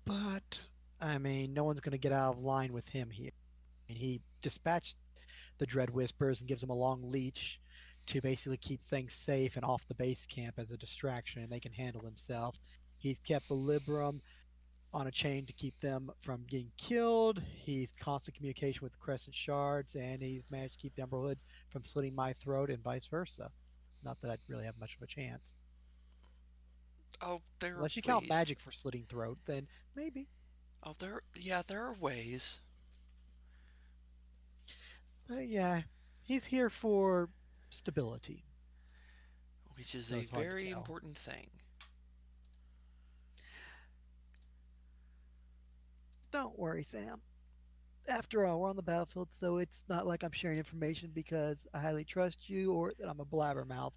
but I mean, no one's going to get out of line with him here. And he dispatched the Dread Whispers and gives them a long leash to basically keep things safe and off the base camp as a distraction, and they can handle themselves. He's kept the Libram on a chain to keep them from getting killed. He's constant communication with the Crescent Shards, and he's managed to keep the Umberhoods from slitting my throat and vice versa. Not that I'd really have much of a chance. Oh, there are Unless you count ways. magic for slitting throat, then maybe. Oh, yeah, there are ways, But yeah, he's here for stability, which is though a it's hard to very tell. important thing. Don't worry, Sam. After all, we're on the battlefield, so it's not like I'm sharing information because I highly trust you or that I'm a blabbermouth.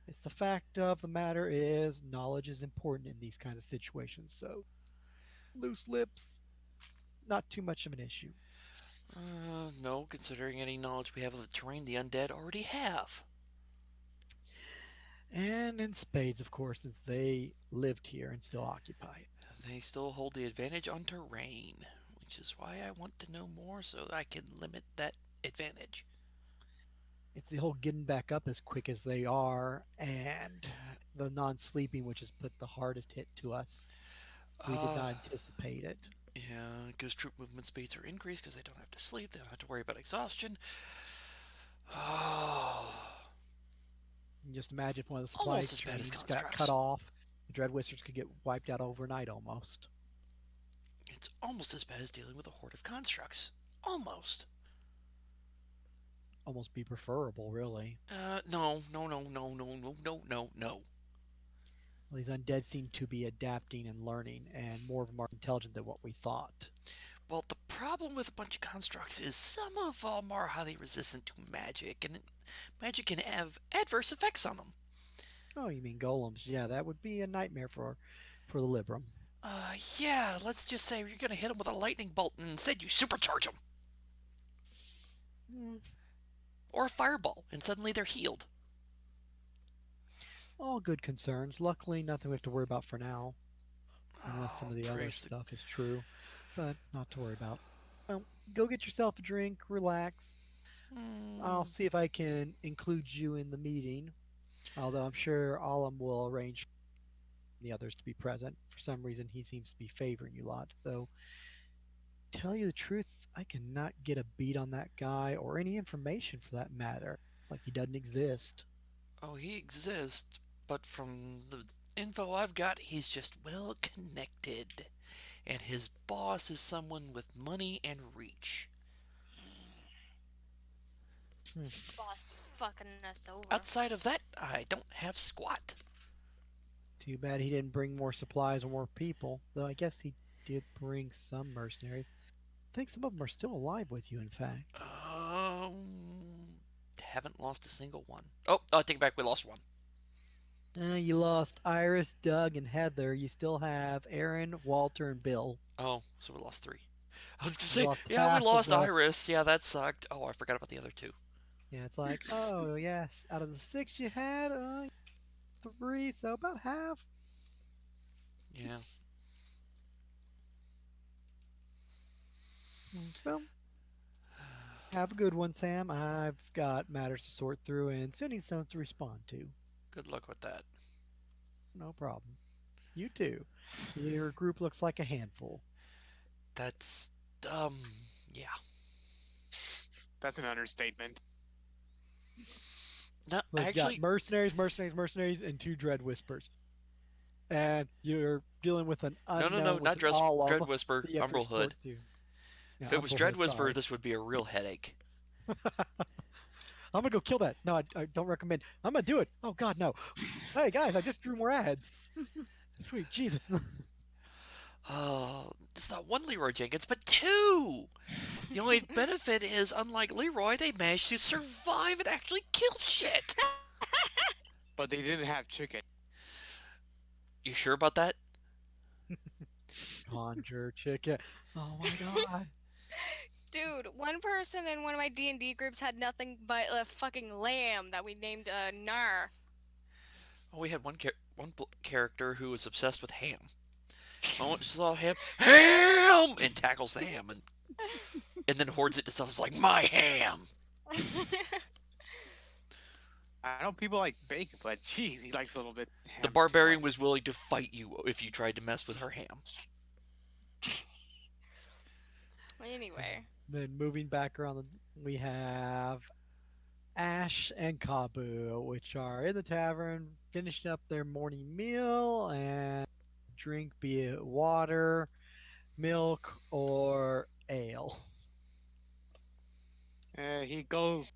It's the fact of the matter is knowledge is important in these kinds of situations, so loose lips, not too much of an issue. No, considering any knowledge we have of the terrain the undead already have. And in spades, of course, since they lived here and still occupy it. They still hold the advantage on terrain, which is why I want to know more so that I can limit that advantage. It's the whole getting back up as quick as they are and the non sleeping, which has put the hardest hit to us. We did Uh, not anticipate it. yeah, because troop movement speeds are increased because they don't have to sleep, they don't have to worry about exhaustion. Oh, And just imagine if one of the supply almost as bad as chains got cut constructs. off. The Dread Whisters could get wiped out overnight almost. It's almost as bad as dealing with a horde of constructs. Almost. Almost be preferable, really. No, no, no, no, no, no, no, no, no. Well, these undead seem to be adapting and learning, and more of them are intelligent than what we thought. Well, the problem with a bunch of constructs is some of them are highly resistant to magic, and magic can have adverse effects on them. Oh, you mean golems? Yeah, that would be a nightmare for the Libram. Yeah, let's just say you're gonna hit them with a lightning bolt and instead you supercharge them. Hmm, Or a fireball, and suddenly they're healed. all good concerns. Luckily, nothing we have to worry about for now, unless some Oh, of the other praise the. stuff is true, but not to worry about. Well, go get yourself a drink, relax. I'll Mm, see if I can include you in the meeting, although I'm sure Alum will arrange the others to be present. For some reason, he seems to be favoring you lot. Though, tell you the truth, I cannot get a beat on that guy or any information for that matter. It's like he doesn't exist. oh, he exists, but from the info I've got, he's just well connected. And his boss is someone with money and reach. Hmm. Boss fucking us over. Outside of that, I don't have squat. Too bad he didn't bring more supplies or more people, though I guess he did bring some mercenaries. I think some of them are still alive with you, in fact. Haven't lost a single one. Oh, I take it back. We lost one. You lost Iris, Doug, and Heather. You still have Aaron, Walter, and Bill. Oh, so we lost three. I was gonna You say, lost yeah, we half of lost the. Iris. Yeah, that sucked. Oh, I forgot about the other two. Yeah, it's like, oh, yes, out of the six you had, three, so about half. Yeah. Well, have a good one, Sam. I've got matters to sort through and sending stones to respond to. Good luck with that. No problem. You too. Your group looks like a handful. That's um. Yeah. That's an understatement. No, Look, you got actually, mercenaries, and two dread whispers. And you're dealing with an no, no, no, unknown with not an Dread alum Whisper. that you have to Umbral Hood. report to. Yeah, If it on was full Dread head. Whisperer, Sorry. this would be a real headache. I'm gonna go kill that. No, I don't recommend. I'm gonna do it. Oh God, no. Hey guys, I just drew more ads. Sweet Jesus. Oh, it's not one Leroy Jenkins, but two! The only benefit is, unlike Leroy, they managed to survive and actually kill shit! But they didn't have chicken. You sure about that? Conjure chicken. Oh my God. Dude, one person in one of my D&D groups had nothing but a fucking lamb that we named Nar. Well, we had one character who was obsessed with ham. Moment she saw ham, and tackles the ham, and then hoards it to stuff. It's like my ham. I know people like bacon, but geez, he likes a little bit The ham too barbarian much. was willing to fight you if you tried to mess with her ham. Anyway, Then moving back around, we have Ash and Kabu, which are in the tavern, finishing up their morning meal and drink, be it water, milk, or ale. He goes.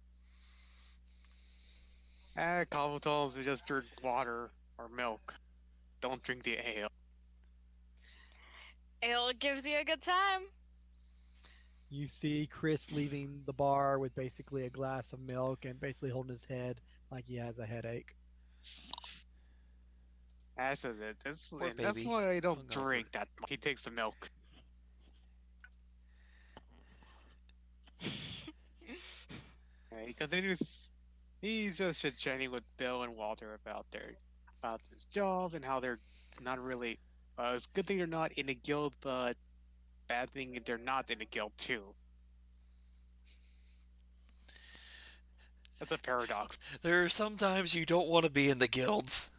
Cabo tells him to just drink water or milk. Don't drink the ale. ale gives you a good time. You see Chris leaving the bar with basically a glass of milk and basically holding his head like he has a headache. Ash says it. Poor That's baby. why I don't Hungover. drink that much. He takes the milk. He continues. He's just chit-chatting with Bill and Walter about his jobs and how they're not really. It's a good thing they're not in a guild, but bad thing they're not in a guild too. That's a paradox. There are some times you don't want to be in the guilds.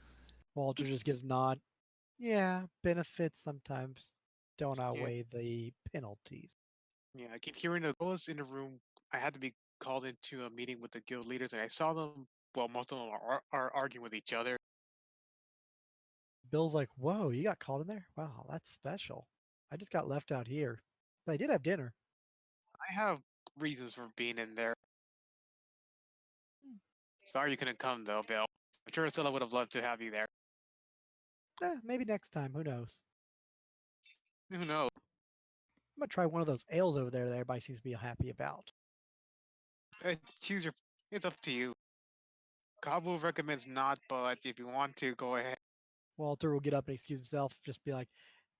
Walter just gives a nod. Yeah, benefits sometimes don't Yeah, outweigh the penalties. yeah. I keep hearing the. I was in a room. I had to be called into a meeting with the guild leaders, and I saw them. Well, most of them are arguing with each other. Bill's like, whoa, you got called in there? Wow, that's special. I just got left out here. But I did have dinner. I have reasons for being in there. Sorry you couldn't come though, Bill. I'm sure Stella would have loved to have you there. Maybe next time. Who knows? Who knows? I'm gonna try one of those ales over there that everybody seems to be happy about. Choose your. It's up to you. Kabu recommends not, but if you want to, go ahead. Walter will get up and excuse himself, just be like,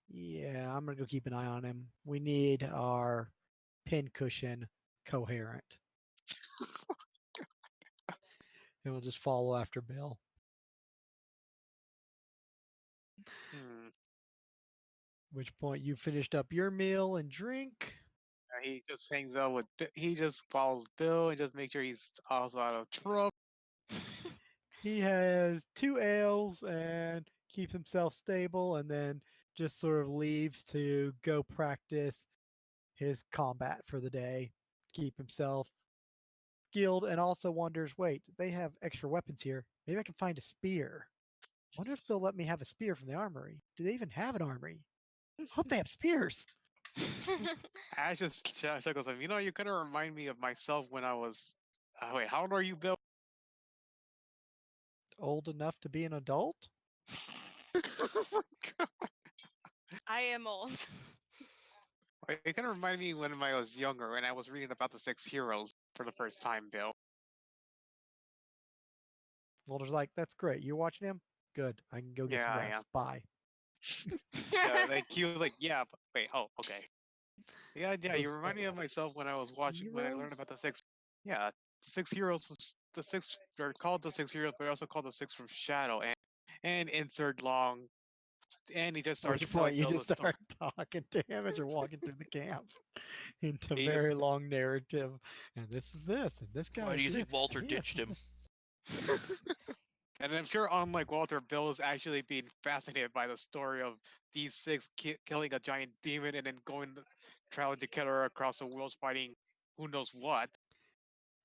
yeah, I'm gonna go keep an eye on him. We need our pincushion coherent. And we'll just follow after Bill. Hmm. Which point you finished up your meal and drink. He just hangs out with. He just follows Bill and just make sure he's also out of trouble. He has two ales and keeps himself stable, and then just sort of leaves to go practice his combat for the day, keep himself skilled, and also wonders, wait, they have extra weapons here. Maybe I can find a spear. Wonder if they'll let me have a spear from the armory. Do they even have an armory? Hope they have spears. Ash just chuckles him. You know, you kind of remind me of myself when I was. Wait, how old are you, Bill? Old enough to be an adult? I am old. It kind of reminded me when I was younger and I was reading about the Six Heroes for the first time, Bill. Walter's like, that's great. You're watching him? Good. I can go get some Yeah, yeah. rest. Bye. Like he was like, yeah, but wait, oh, okay. Yeah, yeah. You Those remind me of myself when I was watching when I learned heroes? about the six. Yeah, the Six Heroes. The six. They're called the Six Heroes, but they're also called the Six from Shadow. And insert long. And he just starts Which telling point you Bill the just story. start talking to him as you're walking through the camp into He just very long narrative. And this is this, and this guy Why do is you this, think Walter and he ditched him? and I'm sure, unlike Walter, Bill is actually being fascinated by the story of these six killing a giant demon and then traveling together across the world fighting who knows what.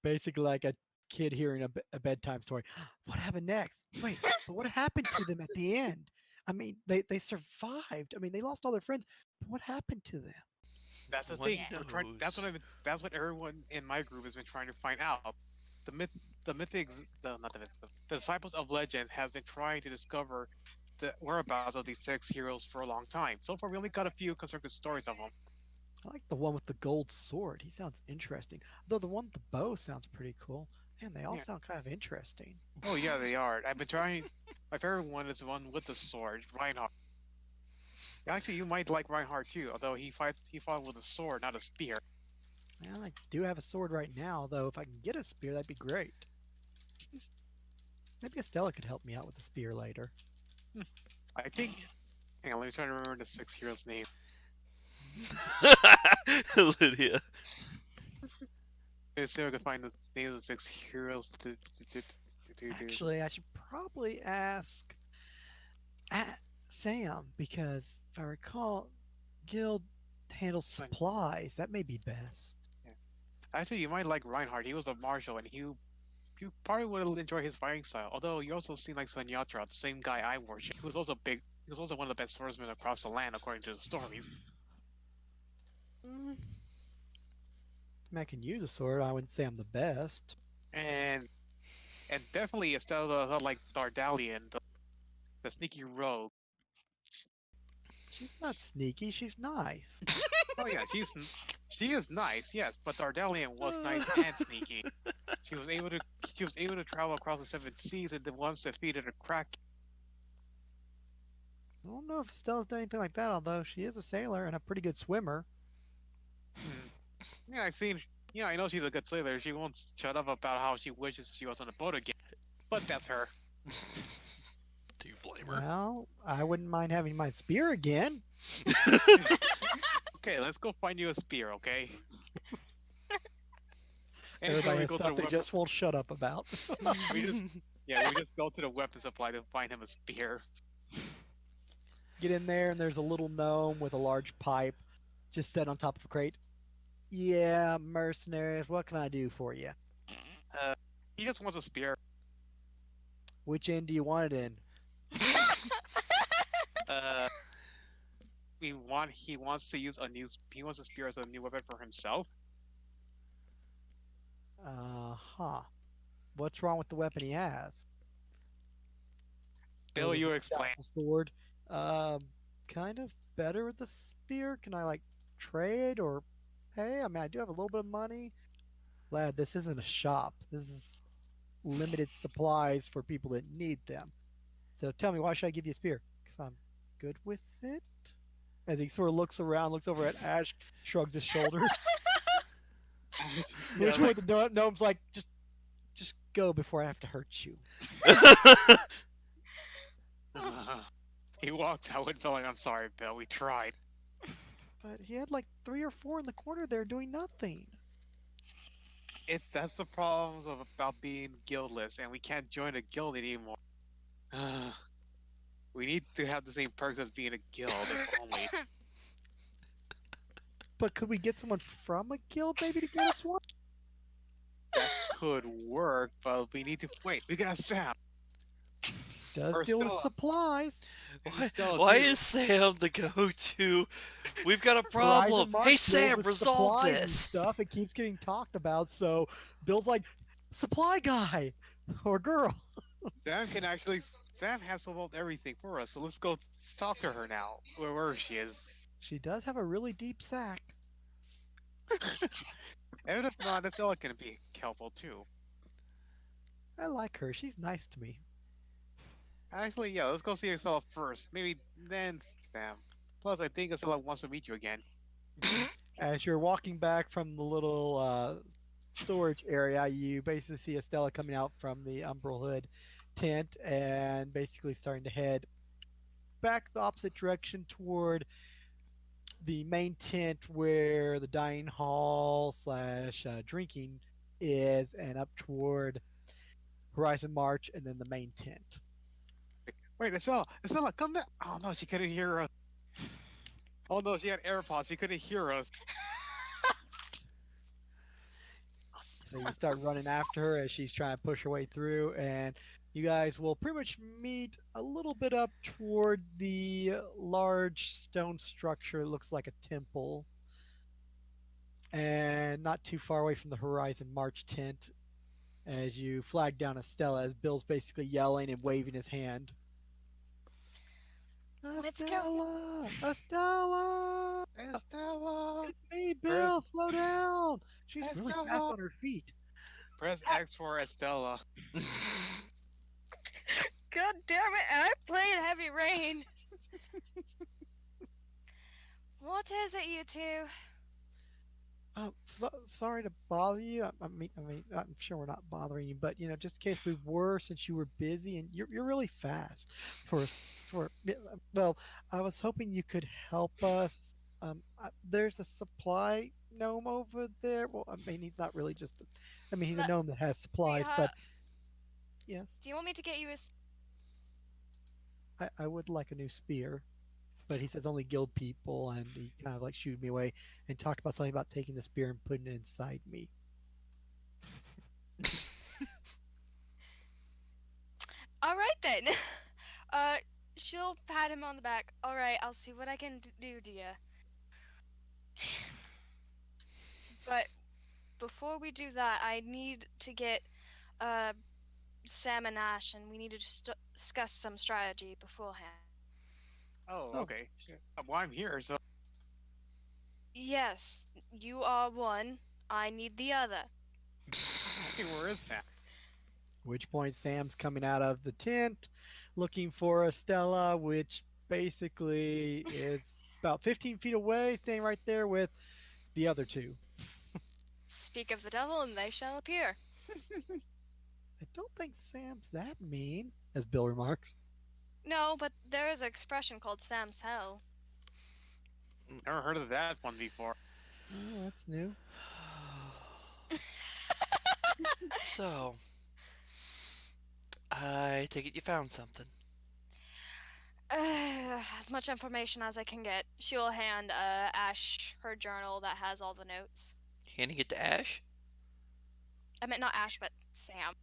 basically like a kid hearing a bedtime story. What happened next? Wait, but what happened to them at the end? I mean, they survived. I mean, they lost all their friends, but what happened to them? That's the One thing. Yeah. We're trying. That's what knows. That's what everyone in my group has been trying to find out. The mythics, the not the myth, the disciples of legend has been trying to discover the whereabouts of these six heroes for a long time. So far, we only got a few constructed stories of them. I like the one with the gold sword. He sounds interesting. Though the one with the bow sounds pretty cool. Man, they all Yeah. sound kind of interesting. Oh yeah, they are. I've been trying. My favorite one is the one with the sword, Reinhardt. Actually, you might like Reinhardt too, although he fought with a sword, not a spear. Well, I do have a sword right now, though. If I can get a spear, that'd be great. Maybe Estella could help me out with the spear later. I think. Hang on, let me try to remember the six heroes' name. Lydia. Let's see if I can find the names of the six heroes. Actually, I should probably ask Sam because if I recall, Guild handles supplies. That may be best. Yeah. Actually, you might like Reinhardt. He was a marshal, and you probably would enjoy his fighting style. Although you also seen like Sunyatra, the same guy I worship. He was also big. He was also one of the best swordsmen across the land, according to the stories. Mm, I mean, I can use a sword. I wouldn't say I'm the best. And definitely Estella like Dardalian, the sneaky rogue. She's not sneaky. She's nice. Oh yeah, she is nice, yes, but Dardalian was nice and sneaky. She was able to she was able to travel across the seven seas and then once defeated a crack. I don't know if Stella's done anything like that, although she is a sailor and a pretty good swimmer. Hmm. Yeah, I've seen. Yeah, I know she's a good sailor. She won't shut up about how she wishes she was on a boat again. But that's her. Do you blame her? Well, I wouldn't mind having my spear again. Okay, let's go find you a spear, okay? And so Everybody we has go to stuff the they just won't shut up about. we just yeah, we just go to the weapon supply to find him a spear. Get in there, and there's a little gnome with a large pipe just set on top of a crate. Yeah, mercenaries, what can I do for you? Uh, he just wants a spear. Which end do you want it in? Uh, he wants to use a new he wants a spear as a new weapon for himself. Huh. What's wrong with the weapon he has? Bill, Builders you looks down explain. at the sword. Um, kind of better with the spear. Can I like trade or pay? I mean, I do have a little bit of money. Lad, this isn't a shop. This is limited supplies for people that need them. So tell me, why should I give you a spear? Because I'm good with it. As he sort of looks around, looks over at Ash, shrugs his shoulders. Yeah, Which one like the gnome's like, just go before I have to hurt you. he walked out with feeling, I'm sorry, Bill, we tried. But he had like three or four in the corner there doing nothing. That's the problems of about being guildless, and we can't join a guild anymore. We need to have the same perks as being a guild, if only. But could we get someone from a guild maybe to get us one? That could work, but we need to wait. We got Sam. Does Or deal with Stella. supplies. Why, Stella why too. is Sam the go-to? We've got a Horizon problem. March Hey, deals Sam, with resolve supplies and this. stuff. It keeps getting talked about. So Bill's like, supply guy or girl. Sam can actually. Sam has solved everything for us, so let's go talk to her now. Where she is. She does have a really deep sack. And if not, that's Stella can be helpful too. I like her. She's nice to me. Actually, yeah, let's go see Stella first. Maybe then Sam. Plus, I think Stella wants to meet you again. As you're walking back from the little storage area, you basically see Estella coming out from the Umbral Hood tent and basically starting to head back the opposite direction toward the main tent where the dining hall slash drinking is, and up toward Horizon March and then the main tent. Wait, Estella, come back! Oh no, she couldn't hear us. Oh no, she had AirPods. She couldn't hear us. So you start running after her as she's trying to push her way through, and you guys will pretty much meet a little bit up toward the large stone structure. It looks like a temple. and not too far away from the horizon, March tent as you flag down Estella as Bill's basically yelling and waving his hand. Let's go. Estella! Estella! Estella, It's me, press Bill! Slow down! She's really fast Estella. on her feet. Press X for Estella. God damn it! And I played Heavy Rain. What is it, you two? Sorry to bother you. I'm sure we're not bothering you, but just in case we were, since you were busy and you're really fast well, I was hoping you could help us. There's a supply gnome over there. Well, I mean, he's not really just. He's a Let gnome that has me. supplies, but yes, Do you want me to get you a? I would like a new spear. But he says only guild people, and he kind of like shooed me away and talked about something about taking the spear and putting it inside me. All right then. uh, she'll pat him on the back. All right, I'll see what I can do, dear. But before we do that, I need to get uh Sam and Ash, and we need to discuss some strategy beforehand. Oh, Oh, okay. Yeah. Well, I'm here, so Yes, you are one. I need the other. hey, where is Sam? which point Sam's coming out of the tent looking for Estella, which basically is about 15 feet away, staying right there with the other two. Speak of the devil, and they shall appear. I don't think Sam's that mean, as Bill remarks. No, but there is an expression called Sam's Hell. Never heard of that one before. Oh, that's new. So, I take it you found something. As much information as I can get. She'll hand Ash her journal that has all the notes. Handing it to Ash? I meant not Ash, but Sam.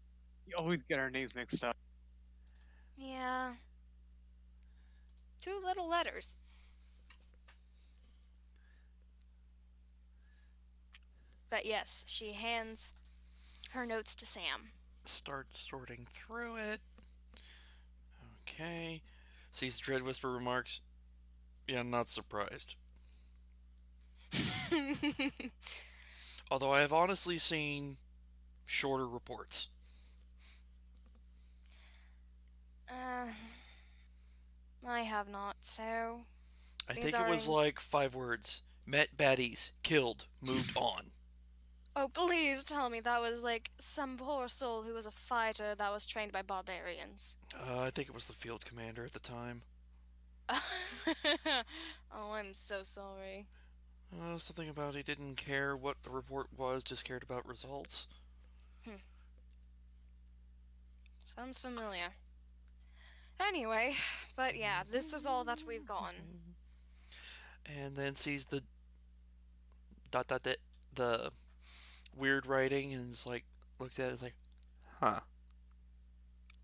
You always get our names mixed up. Yeah. Two little letters. But yes, she hands her notes to Sam. Start sorting through it. Okay. Sees Dread Whisper remarks, yeah, not surprised. Although I have honestly seen shorter reports. uh, I have not, so I these think it are was in. like 5 words. Met baddies, killed, moved on. Oh, please tell me that was like some poor soul who was a fighter that was trained by barbarians. I think it was the field commander at the time. Oh, I'm so sorry. Something about he didn't care what the report was, just cared about results. Hmm. Sounds familiar. Anyway, but yeah, this is all that we've gotten. And then sees the dot dot dot the weird writing and is like looks at it, is like, huh.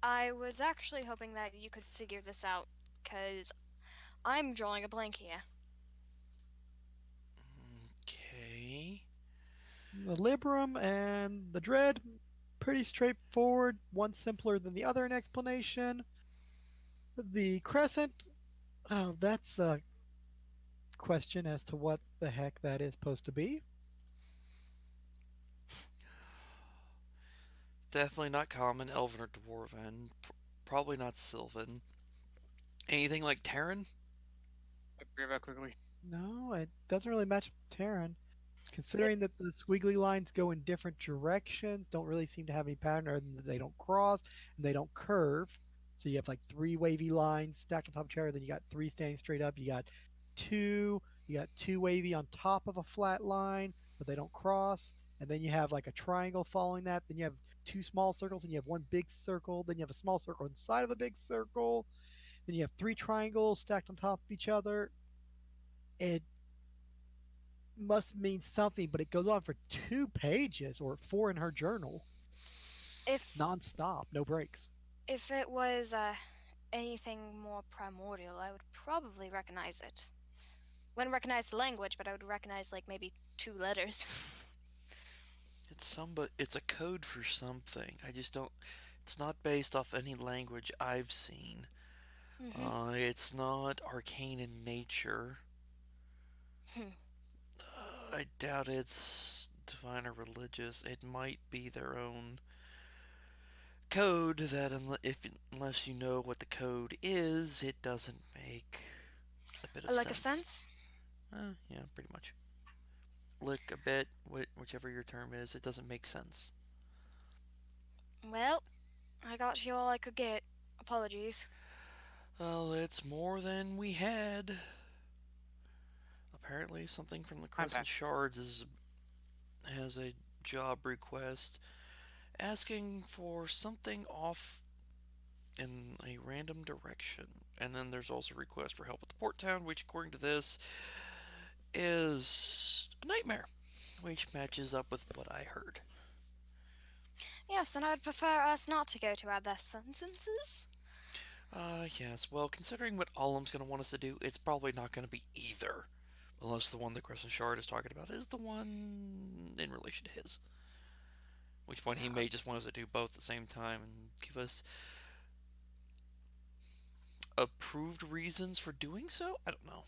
I was actually hoping that you could figure this out, because I'm drawing a blank here. Okay. The Librum and the Dread, pretty straightforward. One simpler than the other in explanation. The Crescent, oh, that's a question as to what the heck that is supposed to be. Definitely not common, elven or dwarven. Probably not sylvan. Anything like Terran? I'll be right back quickly. No, it doesn't really match Terran. It, Considering that the squiggly lines go in different directions, don't really seem to have any pattern other than that they don't cross and they don't curve. So you have like three wavy lines stacked on top of each other, then you got three standing straight up. Two, you got two wavy on top of a flat line, but they don't cross. And then you have like a triangle following that. Then you have two small circles, and you have one big circle. Then you have a small circle inside of a big circle. Then you have three triangles stacked on top of each other. It must mean something, but it goes on for 2 pages or four in her journal, if nonstop, no breaks. if it was anything more primordial, I would probably recognize it. wouldn't recognize the language, but I would recognize like maybe two letters. It's a code for something. I just don't. It's not based off any language I've seen. Hmm. It's not arcane in nature. Hmm. I doubt it's divine or religious. It might be their own code that, unless you know what the code is, it doesn't make a bit A of lack of sense. sense. Yeah, pretty much. Lick a bit, whichever your term is, it doesn't make sense. Well, I got you all I could get. Apologies. Well, it's more than we had. Apparently, something from the I'm Crescent back. Shards has a job request asking for something off in a random direction. And then there's also a request for help with the port town, which, according to this, is a nightmare, which matches up with what I heard. Yes, and I'd prefer us not to go to our death sentences. Yes, well, considering what Alum's going to want us to do, it's probably not going to be either. Unless the one that Crescent Shard is talking about is the one in relation to his. Which point he may just want us to do both at the same time and give us approved reasons for doing so? I don't know.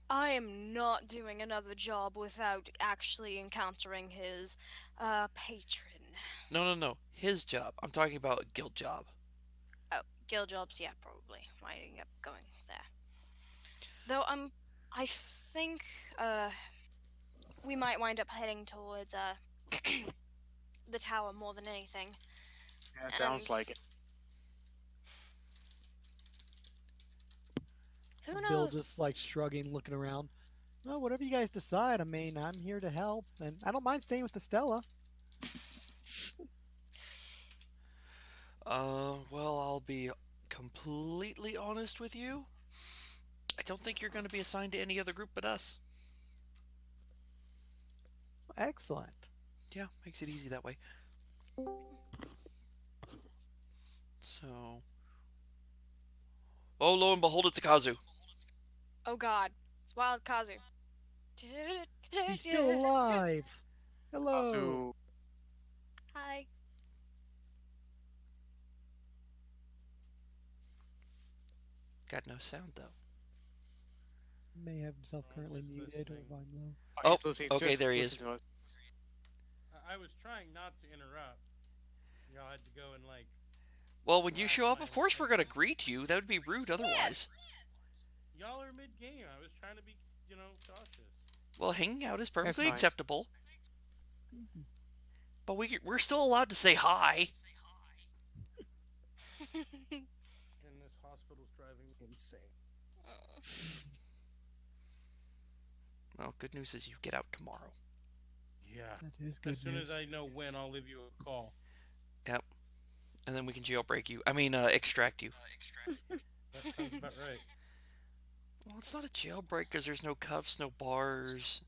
I am not doing another job without actually encountering his patron. No, no, no. His job. I'm talking about a guild job. Oh, guild jobs, yeah, probably. Winding up going there. Though I think uh, we might wind up heading towards the tower more than anything. Yeah, And sounds like it. who Bill knows? just like shrugging, looking around. Well, whatever you guys decide. I mean, I'm here to help, and I don't mind staying with the Stella. Well, I'll be completely honest with you. I don't think you're going to be assigned to any other group but us. Excellent. Yeah, makes it easy that way. So. Oh, lo and behold, it's a Kazu. Oh God, it's Wild Kazu. He's still alive. Hello. Also, Hi. Got no sound, though. May have himself currently Just muted or listening. volume low. Oh, he's listening. okay, Just there he listen is. to us. I was trying not to interrupt. Y'all had to go and like. Well, when you show up, Last of course we're going to line greet you. That would be rude otherwise. Y'all are mid game. I was trying to be, cautious. Well, hanging out is That's perfectly fine. acceptable. Mhm. But we're still allowed to say hi. And this hospital's driving me insane. Well, good news is you get out tomorrow. Yeah. That is good As soon news. as I know when, I'll leave you a call. Yep. And then we can jailbreak you. Extract you. That sounds about right. Well, it's not a jailbreak because there's no cuffs, no bars.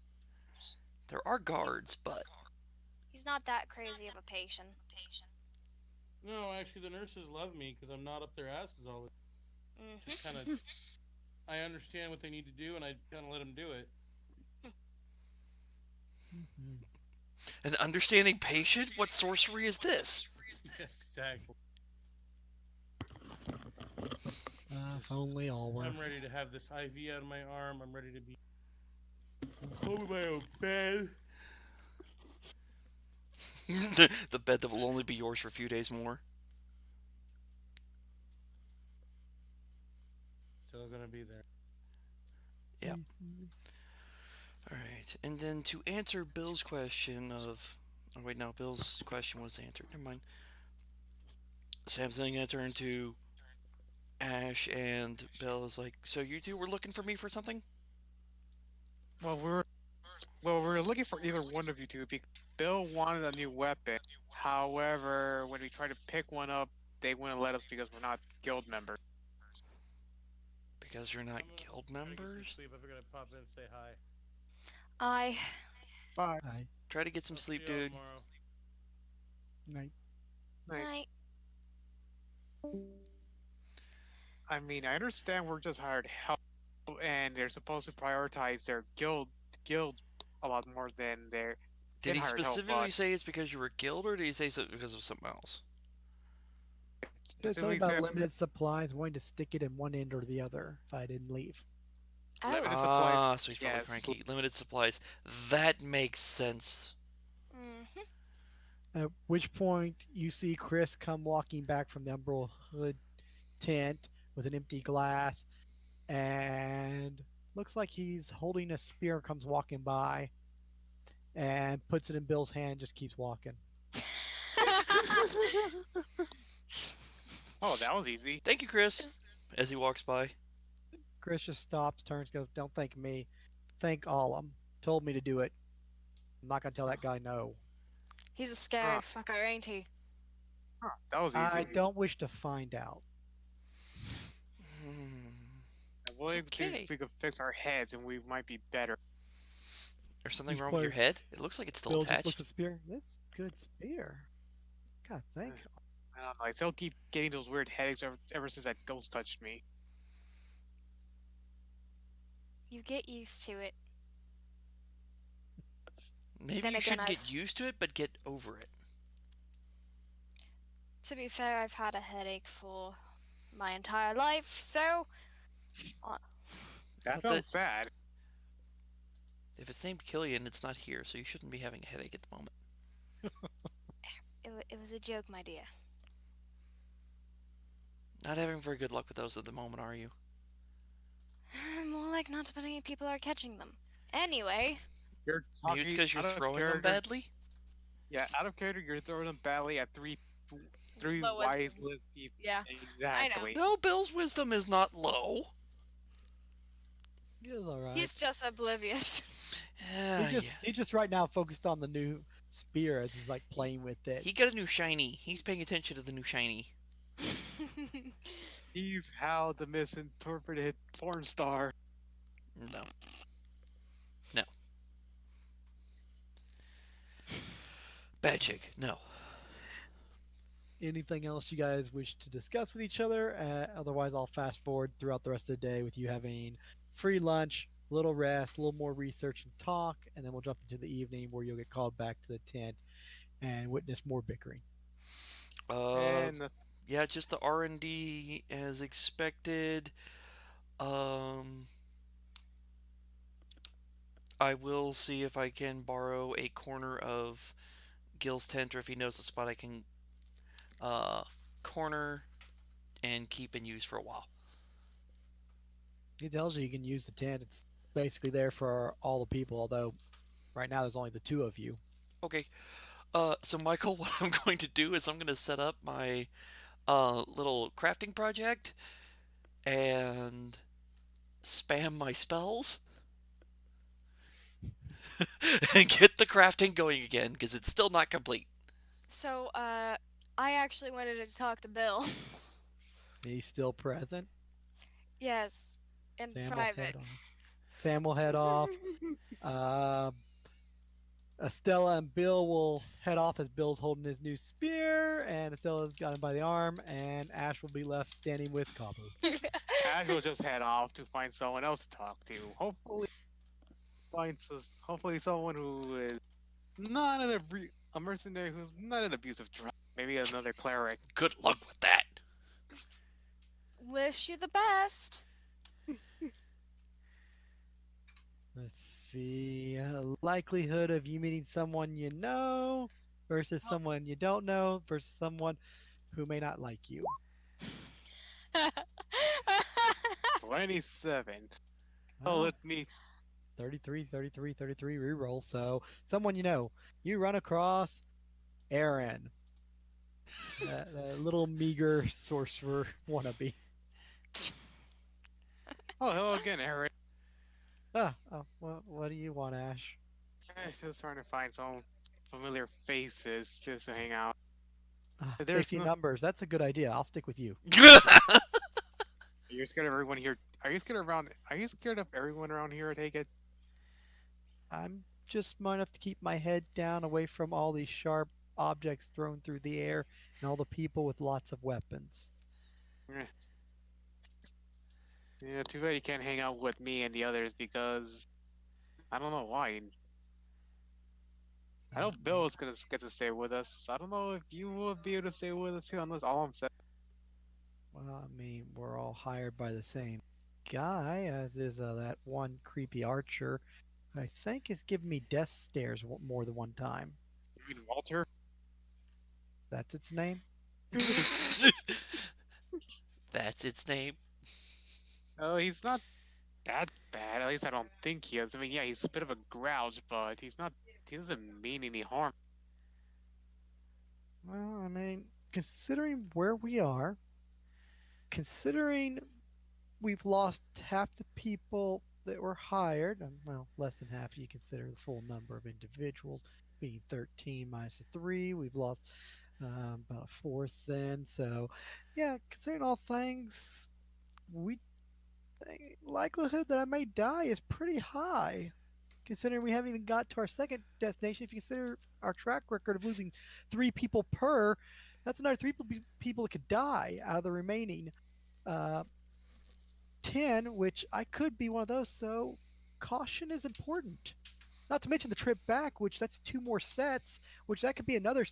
There are guards, but He's not that crazy of a patient. No, actually, the nurses love me because I'm not up their asses all the time. Just Hmm. kind of. I understand what they need to do, and I kind of let them do it. Mhm. an understanding patient? What sorcery is this? Exactly. If only all were. I'm ready to have this IV out of my arm. I'm ready to be home in my own bed. the bed that will only be yours for a few days more. Still gonna be there. Yep. Mhm. All right. And then to answer Bill's question of, oh wait, no, Bill's question was answered. Never mind. Sam's then gonna turn to Ash, and Bill is like, "So you two were looking for me for something?" Well, we're looking for either one of you two because Bill wanted a new weapon. However, when we tried to pick one up, they wouldn't let us because we're not guild members. Because you're not I'm guild gonna get some members. sleep. I forgot to pop in and say hi. I Bye. Try to get some I'll sleep, see y'all dude. tomorrow. Night. Like, I I mean, I understand we're just hired help, and they're supposed to prioritize their guild a lot more Did than he hired help. specifically But say it's because you were killed, or did he say so because of something else? it Said something specifically about said limited supplies, wanting to stick it in one end or the other if I didn't leave. Oh. limited supplies. Ah, so he's probably Yes, cranky. Limited supplies. That makes sense. Hmm. At which point you see Chris come walking back from the Umbrella Hood tent with an empty glass and looks like he's holding a spear, comes walking by and puts it in Bill's hand, just keeps walking. oh, that was easy. Thank you, Chris. Is- As he walks by. Chris just stops, turns, goes, "Don't thank me. Thank Alum. Told me to do it. I'm not going to tell that guy no. He's a Huh, scary fucker, ain't he? that was I easy. don't wish to find out." Hmm. If Okay. we could fix our heads, and we might be better. There's something Each wrong with your player, head? It looks like it's still Bill just looks attached. at spear. This good spear. God, Eh, thank. I don't know. I still keep getting those weird headaches ever since that ghost touched me. You get used to it. Maybe Then you again, shouldn't I've get used to it, but get over it. to be fair, I've had a headache for my entire life, so uh, That But the, sounds sad. if it's named Killian, it's not here, so you shouldn't be having a headache at the moment. it was a joke, my dear. Not having very good luck with those at the moment, are you? More like not many people are catching them. Anyway, You're Maybe it's talking because you're out of throwing them character. badly? Yeah, out of character. You're throwing them badly at three low wise wisdom. list people. Yeah, I know. Exactly. No, Bill's wisdom is not low. He is all right. He's just oblivious. Yeah, yeah. He just right now focused on the new spear as he's like playing with it. He got a new shiny. He's paying attention to the new shiny. He's how the misinterpreted porn star. No. No. Bad chick. No. Anything else you guys wish to discuss with each other? Otherwise, I'll fast forward throughout the rest of the day with you having free lunch, a little rest, a little more research and talk, and then we'll jump into the evening where you'll get called back to the tent and witness more bickering. Uh, And yeah, just the R&D as expected. Um, I will see if I can borrow a corner of Gil's tent, or if he knows a spot I can uh corner and keep and use for a while. He tells you can use the tent. It's basically there for all the people, although right now there's only the two of you. Okay. So Michael, what I'm going to do is I'm going to set up my little crafting project and spam my spells and get the crafting going again because it's still not complete. So, I actually wanted to talk to Bill. He's still present. Yes, in Sam will private. head off. Sam will head off. Uh, Estella and Bill will head off as Bill's holding his new spear, and Estella's got him by the arm, and Ash will be left standing with Copper. Ash will just head off to find someone else to talk to. Hopefully someone who is not a mercenary who's not an abusive drug. Maybe another cleric. Good luck with that. Wish you the best. Let's see. Likelihood of you meeting someone you know versus someone you don't know versus someone who may not like you. 27. Oh, Well, let me. 33, 33, 33 reroll. So, someone you know. You run across Aaron, a little meager sorcerer wannabe. Oh, hello again, Eric. What do you want, Ash? Just trying to find some familiar faces just to hang out. There's Safety no. numbers. That's a good idea. I'll stick with you. You're scared of everyone here. Are you scared around? Are you scared of everyone around here? I take it. I'm just smart enough to keep my head down away from all these sharp objects thrown through the air and all the people with lots of weapons. Eh, Yeah, too bad you can't hang out with me and the others because I don't know why. I know I Bill mean, is gonna get to stay with us. I don't know if you will be able to stay with us too, unless all I'm saying. we're all hired by the same guy, as is that one creepy archer. Who I think is giving me death stares more than one time. You mean Walter? That's its name. That's its name. Oh, he's not that bad. At least I don't think he is. I mean, yeah, he's a bit of a grouch, but he's not. He doesn't mean any harm. Well, considering where we are, considering we've lost half the people that were hired, and well, less than half if you consider the full number of individuals being 13 minus the 3. We've lost about a fourth then. So, yeah, considering all things, we likelihood that I may die is pretty high. Considering we haven't even got to our second destination, if you consider our track record of losing 3 people per, that's another people that could die out of the remaining uh, 10, which I could be one of those. So caution is important. Not to mention the trip back, which that's 2 more sets, which that could be another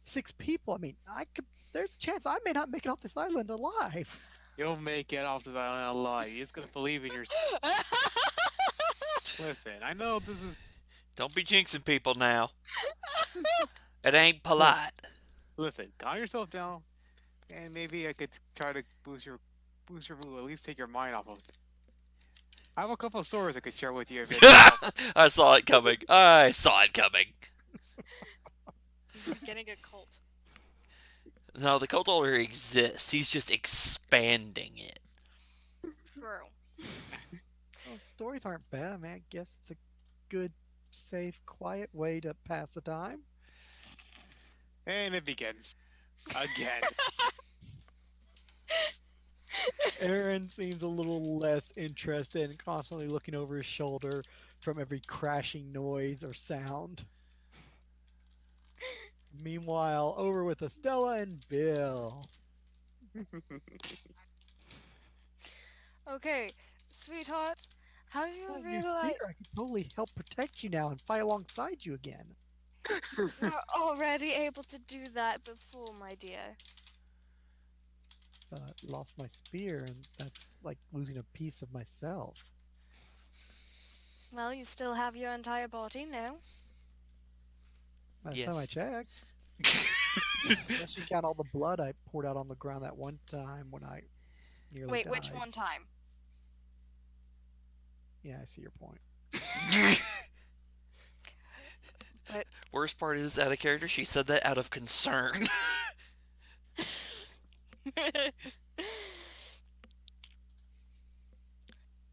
6 people. I mean, I could. There's a chance I may not make it off this island alive. You'll make it off this island alive. You just gotta believe in yourself. Listen, I know this is. Don't be jinxing people now. It ain't Look, polite. Listen, calm yourself down, and maybe I could try to boost your mood. At least take your mind off of it. I have a couple of stories I could share with you if it helps. I saw it coming. I saw it coming. He's beginning a cult. No, the cult already exists. He's just expanding it. True. well, stories aren't bad. I mean, I guess it's a good, safe, quiet way to pass the time. And it begins again. Aaron seems a little less interested and constantly looking over his shoulder from every crashing noise or sound. Meanwhile, over with Estella and Bill. Okay, sweetheart, have you Well, your spear, realized I can totally help protect you now and fight alongside you again. we're already able to do that before, my dear? Lost my spear, and that's like losing a piece of myself. Well, you still have your entire body now. Last time I Yes. checked, unless you count all the blood I poured out on the ground that one time when I nearly Wait, died. which one time? Yeah, I see your point. But Worst part is, out of character, she said that out of concern.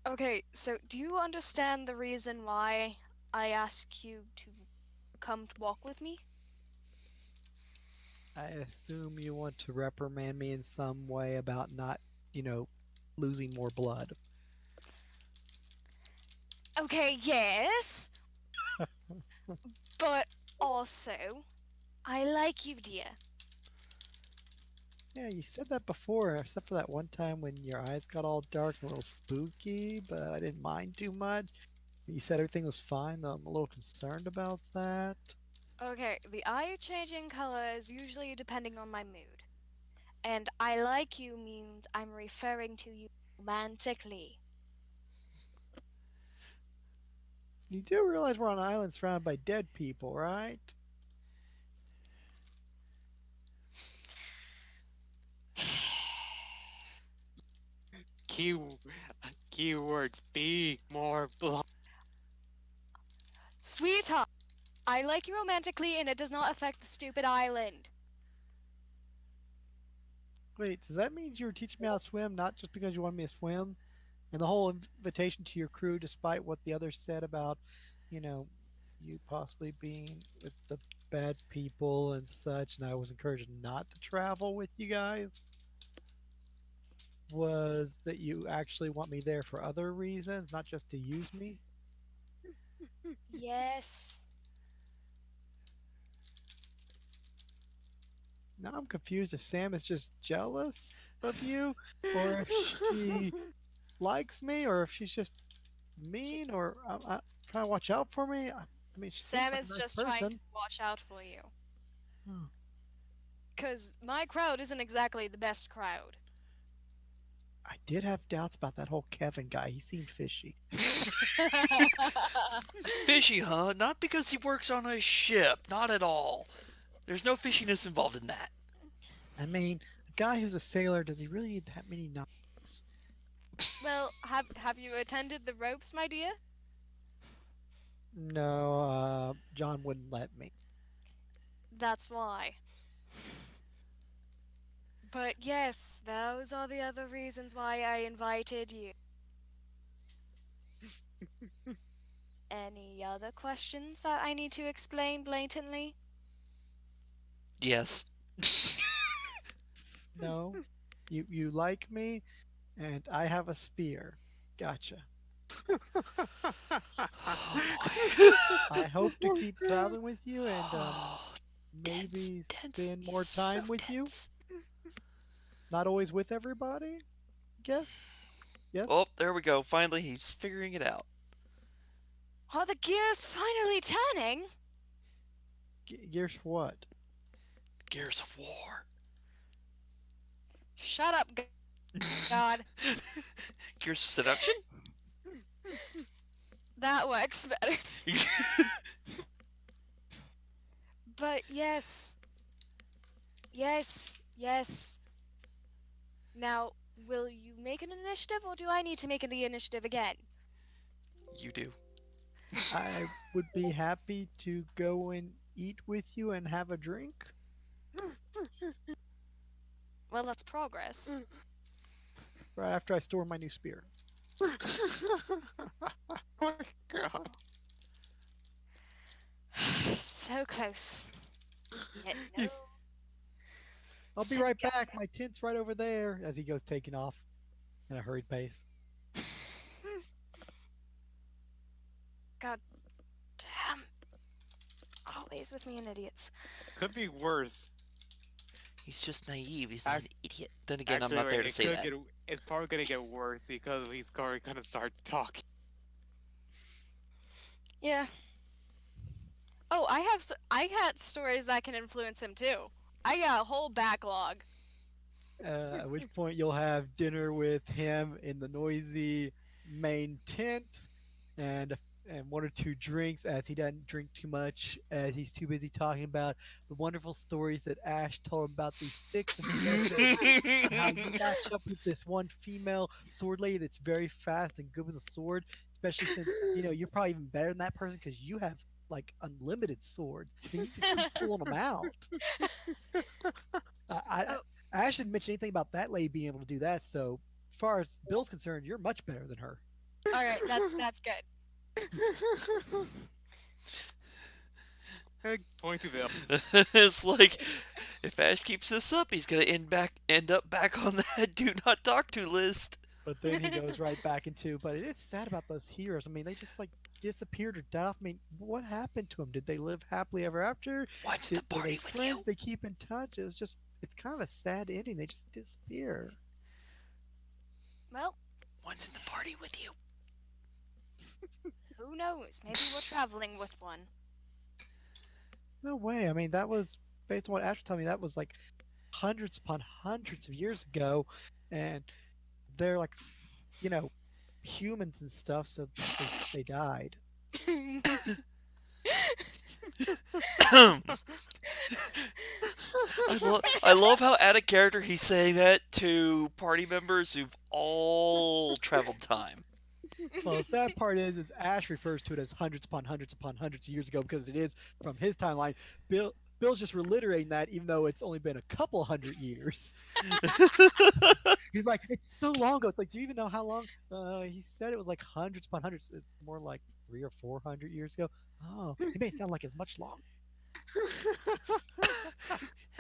okay, so do you understand the reason why I ask you to come to walk with me? I assume you want to reprimand me in some way about not, you know, losing more blood. Okay, yes, but also, I like you, dear. Yeah, you said that before, except for that one time when your eyes got all dark and a little spooky, but I didn't mind too much. You said everything was fine, though I'm a little concerned about that. Okay, the eye changing color is usually depending on my mood. And I like you means I'm referring to you romantically. You do realize we're on an island surrounded by dead people, right? Key keywords: be more blunt. Sweetheart, I like you romantically and it does not affect the stupid island. Wait, does that mean you were teaching me how to swim, not just because you wanted me to swim? And the whole invitation to your crew, despite what the others said about, you know, you possibly being with the bad people and such, and I was encouraged not to travel with you guys, was that you actually want me there for other reasons, not just to use me? Yes. Now I'm confused if Sam is just jealous of you or if she likes me or if she's just mean or trying to watch out for me. I mean, she seems Sam like a is nice just trying to person. watch out for you. Oh, Because my crowd isn't exactly the best crowd. I did have doubts about that whole Kevin guy. He seemed fishy. Fishy, huh? Not because he works on a ship. Not at all. There's no fishiness involved in that. I mean, a guy who's a sailor, does he really need that many knots? Well, have you attended the ropes, my dear? No, John wouldn't let me. That's why. But yes, those are the other reasons why I invited you. Any other questions that I need to explain blatantly? Yes. No, you like me, and I have a spear. Gotcha. Oh I hope to keep traveling with you and boy. Dense, maybe dense. spend He's more so time with you. dense. Not always with everybody, guess. Yes. Oh, there we go. Finally, he's figuring it out. Are the gears finally turning? Gears for what? Gears of War. Shut up, God. Gears of Seduction? That works better. But yes. Yes, yes. Now, will you make an initiative or do I need to make the initiative again? You do. I would be happy to go and eat with you and have a drink. Well, that's progress. Right after I store my new spear. Oh my god. So close. Yet You- no. I'll be So right go- back. My tent's right over there. As he goes taking off in a hurried pace. God damn. Always with me and idiots. Could be worse. He's just naive. He's not Ac- an idiot. Then again, Actually, I'm not there wait, to say that. it's probably gonna get worse because he's probably gonna start talking. Yeah. Oh, I had stories that can influence him too. I got a whole backlog. At which point you'll have dinner with him in the noisy main tent, and one or two drinks as he doesn't drink too much as he's too busy talking about the wonderful stories that Ash told him about these six and how you match up with this one female sword lady that's very fast and good with a sword, especially since you're probably even better than that person because you have like unlimited swords and you just keep pulling them out. Oh. Ash didn't mention anything about that lady being able to do that. So, as far as Bill's concerned, you're much better than her. All right, that's good. Point to Bill. It's like if Ash keeps this up, he's gonna end up back on that do not talk to list. But then he goes right back into. But it is sad about those heroes. I mean, they just like disappeared or died off. I mean, what happened to them? Did they live happily ever after? What's in the Were they party with friends? you? They keep in touch. It's kind of a sad ending. They just disappear. Well, What's in the party with you? who knows? Maybe we're traveling with one. No way. I mean, that was based on what Ash was telling me. That was like hundreds upon hundreds of years ago, and they're like, humans and stuff. So they died. I love how out of character he's saying that to party members who've all traveled time. Well, the sad part is Ash refers to it as hundreds upon hundreds upon hundreds of years ago because it is from his timeline. Bill's just reiterating that, even though it's only been a couple hundred years. He's like, it's so long ago. It's like, do you even know how long? He said it was like hundreds upon hundreds. It's more like 300 or 400 years ago. Oh, it may sound like it's much longer.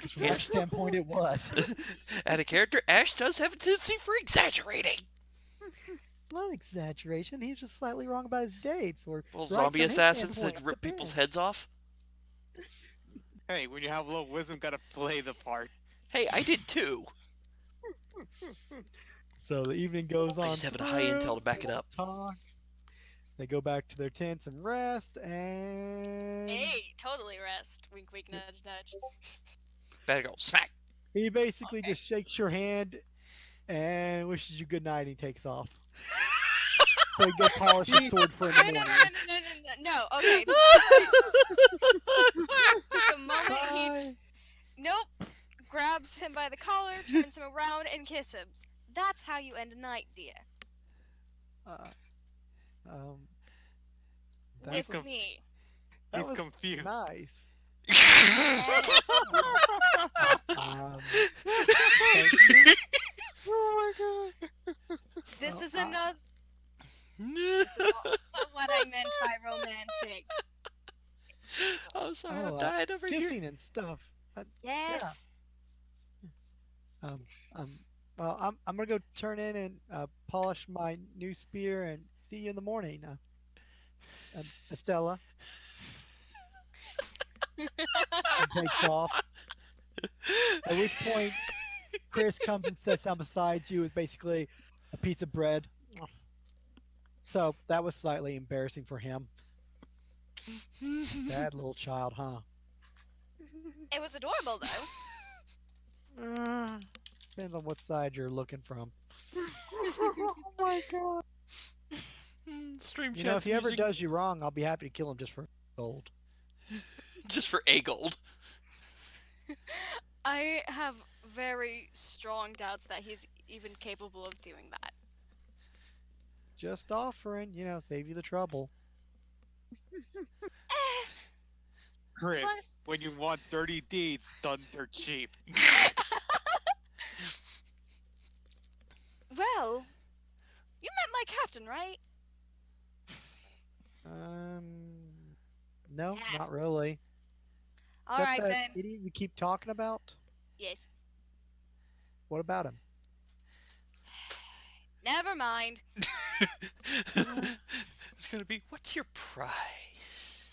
From that standpoint, it was. Out of character, Ash does have a tendency for exaggerating. Not exaggeration. He was just slightly wrong about his dates. Or Well, right zombie from his assassins that standpoint. rip people's Depends. heads off. Hey, when you have low wisdom, gotta play the part. Hey, I did too. So the evening goes I on just have a high intel to back it up. talk. They go back to their tents and rest, and Hey, totally rest. Wink, wink, nudge, nudge. Better go smack. he basically Okay. just shakes your hand and wishes you good night. And he takes off. So he go polish his sword for in the No, no, no, morning. no, no, no, no, no. Okay. The moment he, Bye. nope, grabs him by the collar, turns him around, and kisses him. That's how you end a night, dear. Uh, um, that He's, With was me. that he's was confused. nice. And Thank you. Oh my god. this Oh, is another. This is also what I meant by romantic. I'm sorry, oh, I'm dying over here. kissing and stuff. Yes. Um, um, well, I'm gonna go turn in and polish my new spear and see you in the morning, Estella. And takes off. At which point, Chris comes and sits down beside you with basically a piece of bread. So that was slightly embarrassing for him. Sad little child, huh? It was adorable, though. Depends on what side you're looking from. Oh my god! Stream You know, if chat's he ever music. does you wrong, I'll be happy to kill him just for gold. Just for a gold. I have very strong doubts that he's even capable of doing that. Just offering, save you the trouble. Eh, Chris, as long as- when you want dirty deeds done dirt cheap. Well, you met my captain, right? No, not really. All Except right that then. idiot you keep talking about. Yes. What about him? Never mind. It's gonna be, what's your price?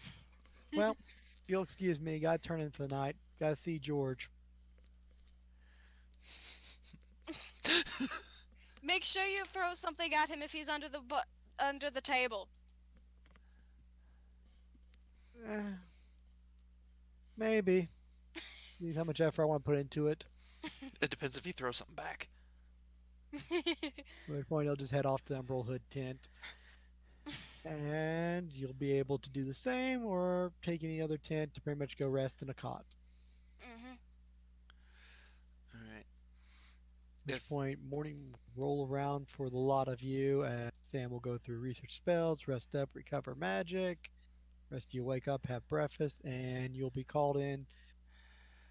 Well, if you'll excuse me, gotta turn in for the night. Gotta see George. Make sure you throw something at him if he's under the table. Eh, maybe. See how much effort I want to put into it. It depends if you throw something back. At which point, he'll just head off to the Emerald Hood tent. And you'll be able to do the same or take any other tent to pretty much go rest in a cot. Mhm. Alright. At which If- point, morning roll around for the lot of you, and Sam will go through research spells, rest up, recover magic. Rest of you wake up, have breakfast, and you'll be called in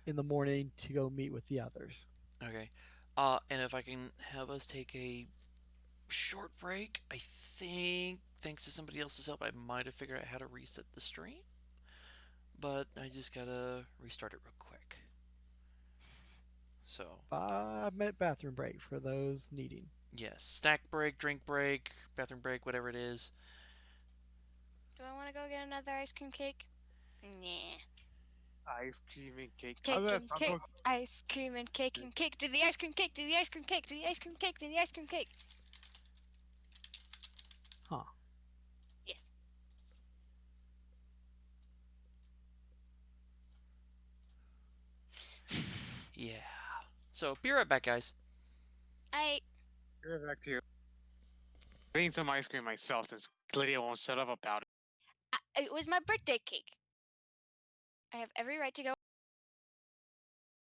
the morning to go meet with the others. Okay. And if I can have us take a short break, I think, thanks to somebody else's help, I might have figured out how to reset the stream. But I just gotta restart it real quick. So, 5-minute bathroom break for those needing. yes. Snack break, drink break, bathroom break, whatever it is. Do I want to go get another ice cream cake? Nah. Ice cream and cake. Cake How's that and sound? cake. Ice cream and cake and cake. Do the ice cream cake. Do the ice cream cake. Do the ice cream cake. Do the ice cream cake. Huh. Yes. Yeah. So, be right back, guys. I. Right back to you. I need some ice cream myself since Lydia won't shut up about it. It was my birthday cake. I have every right to go.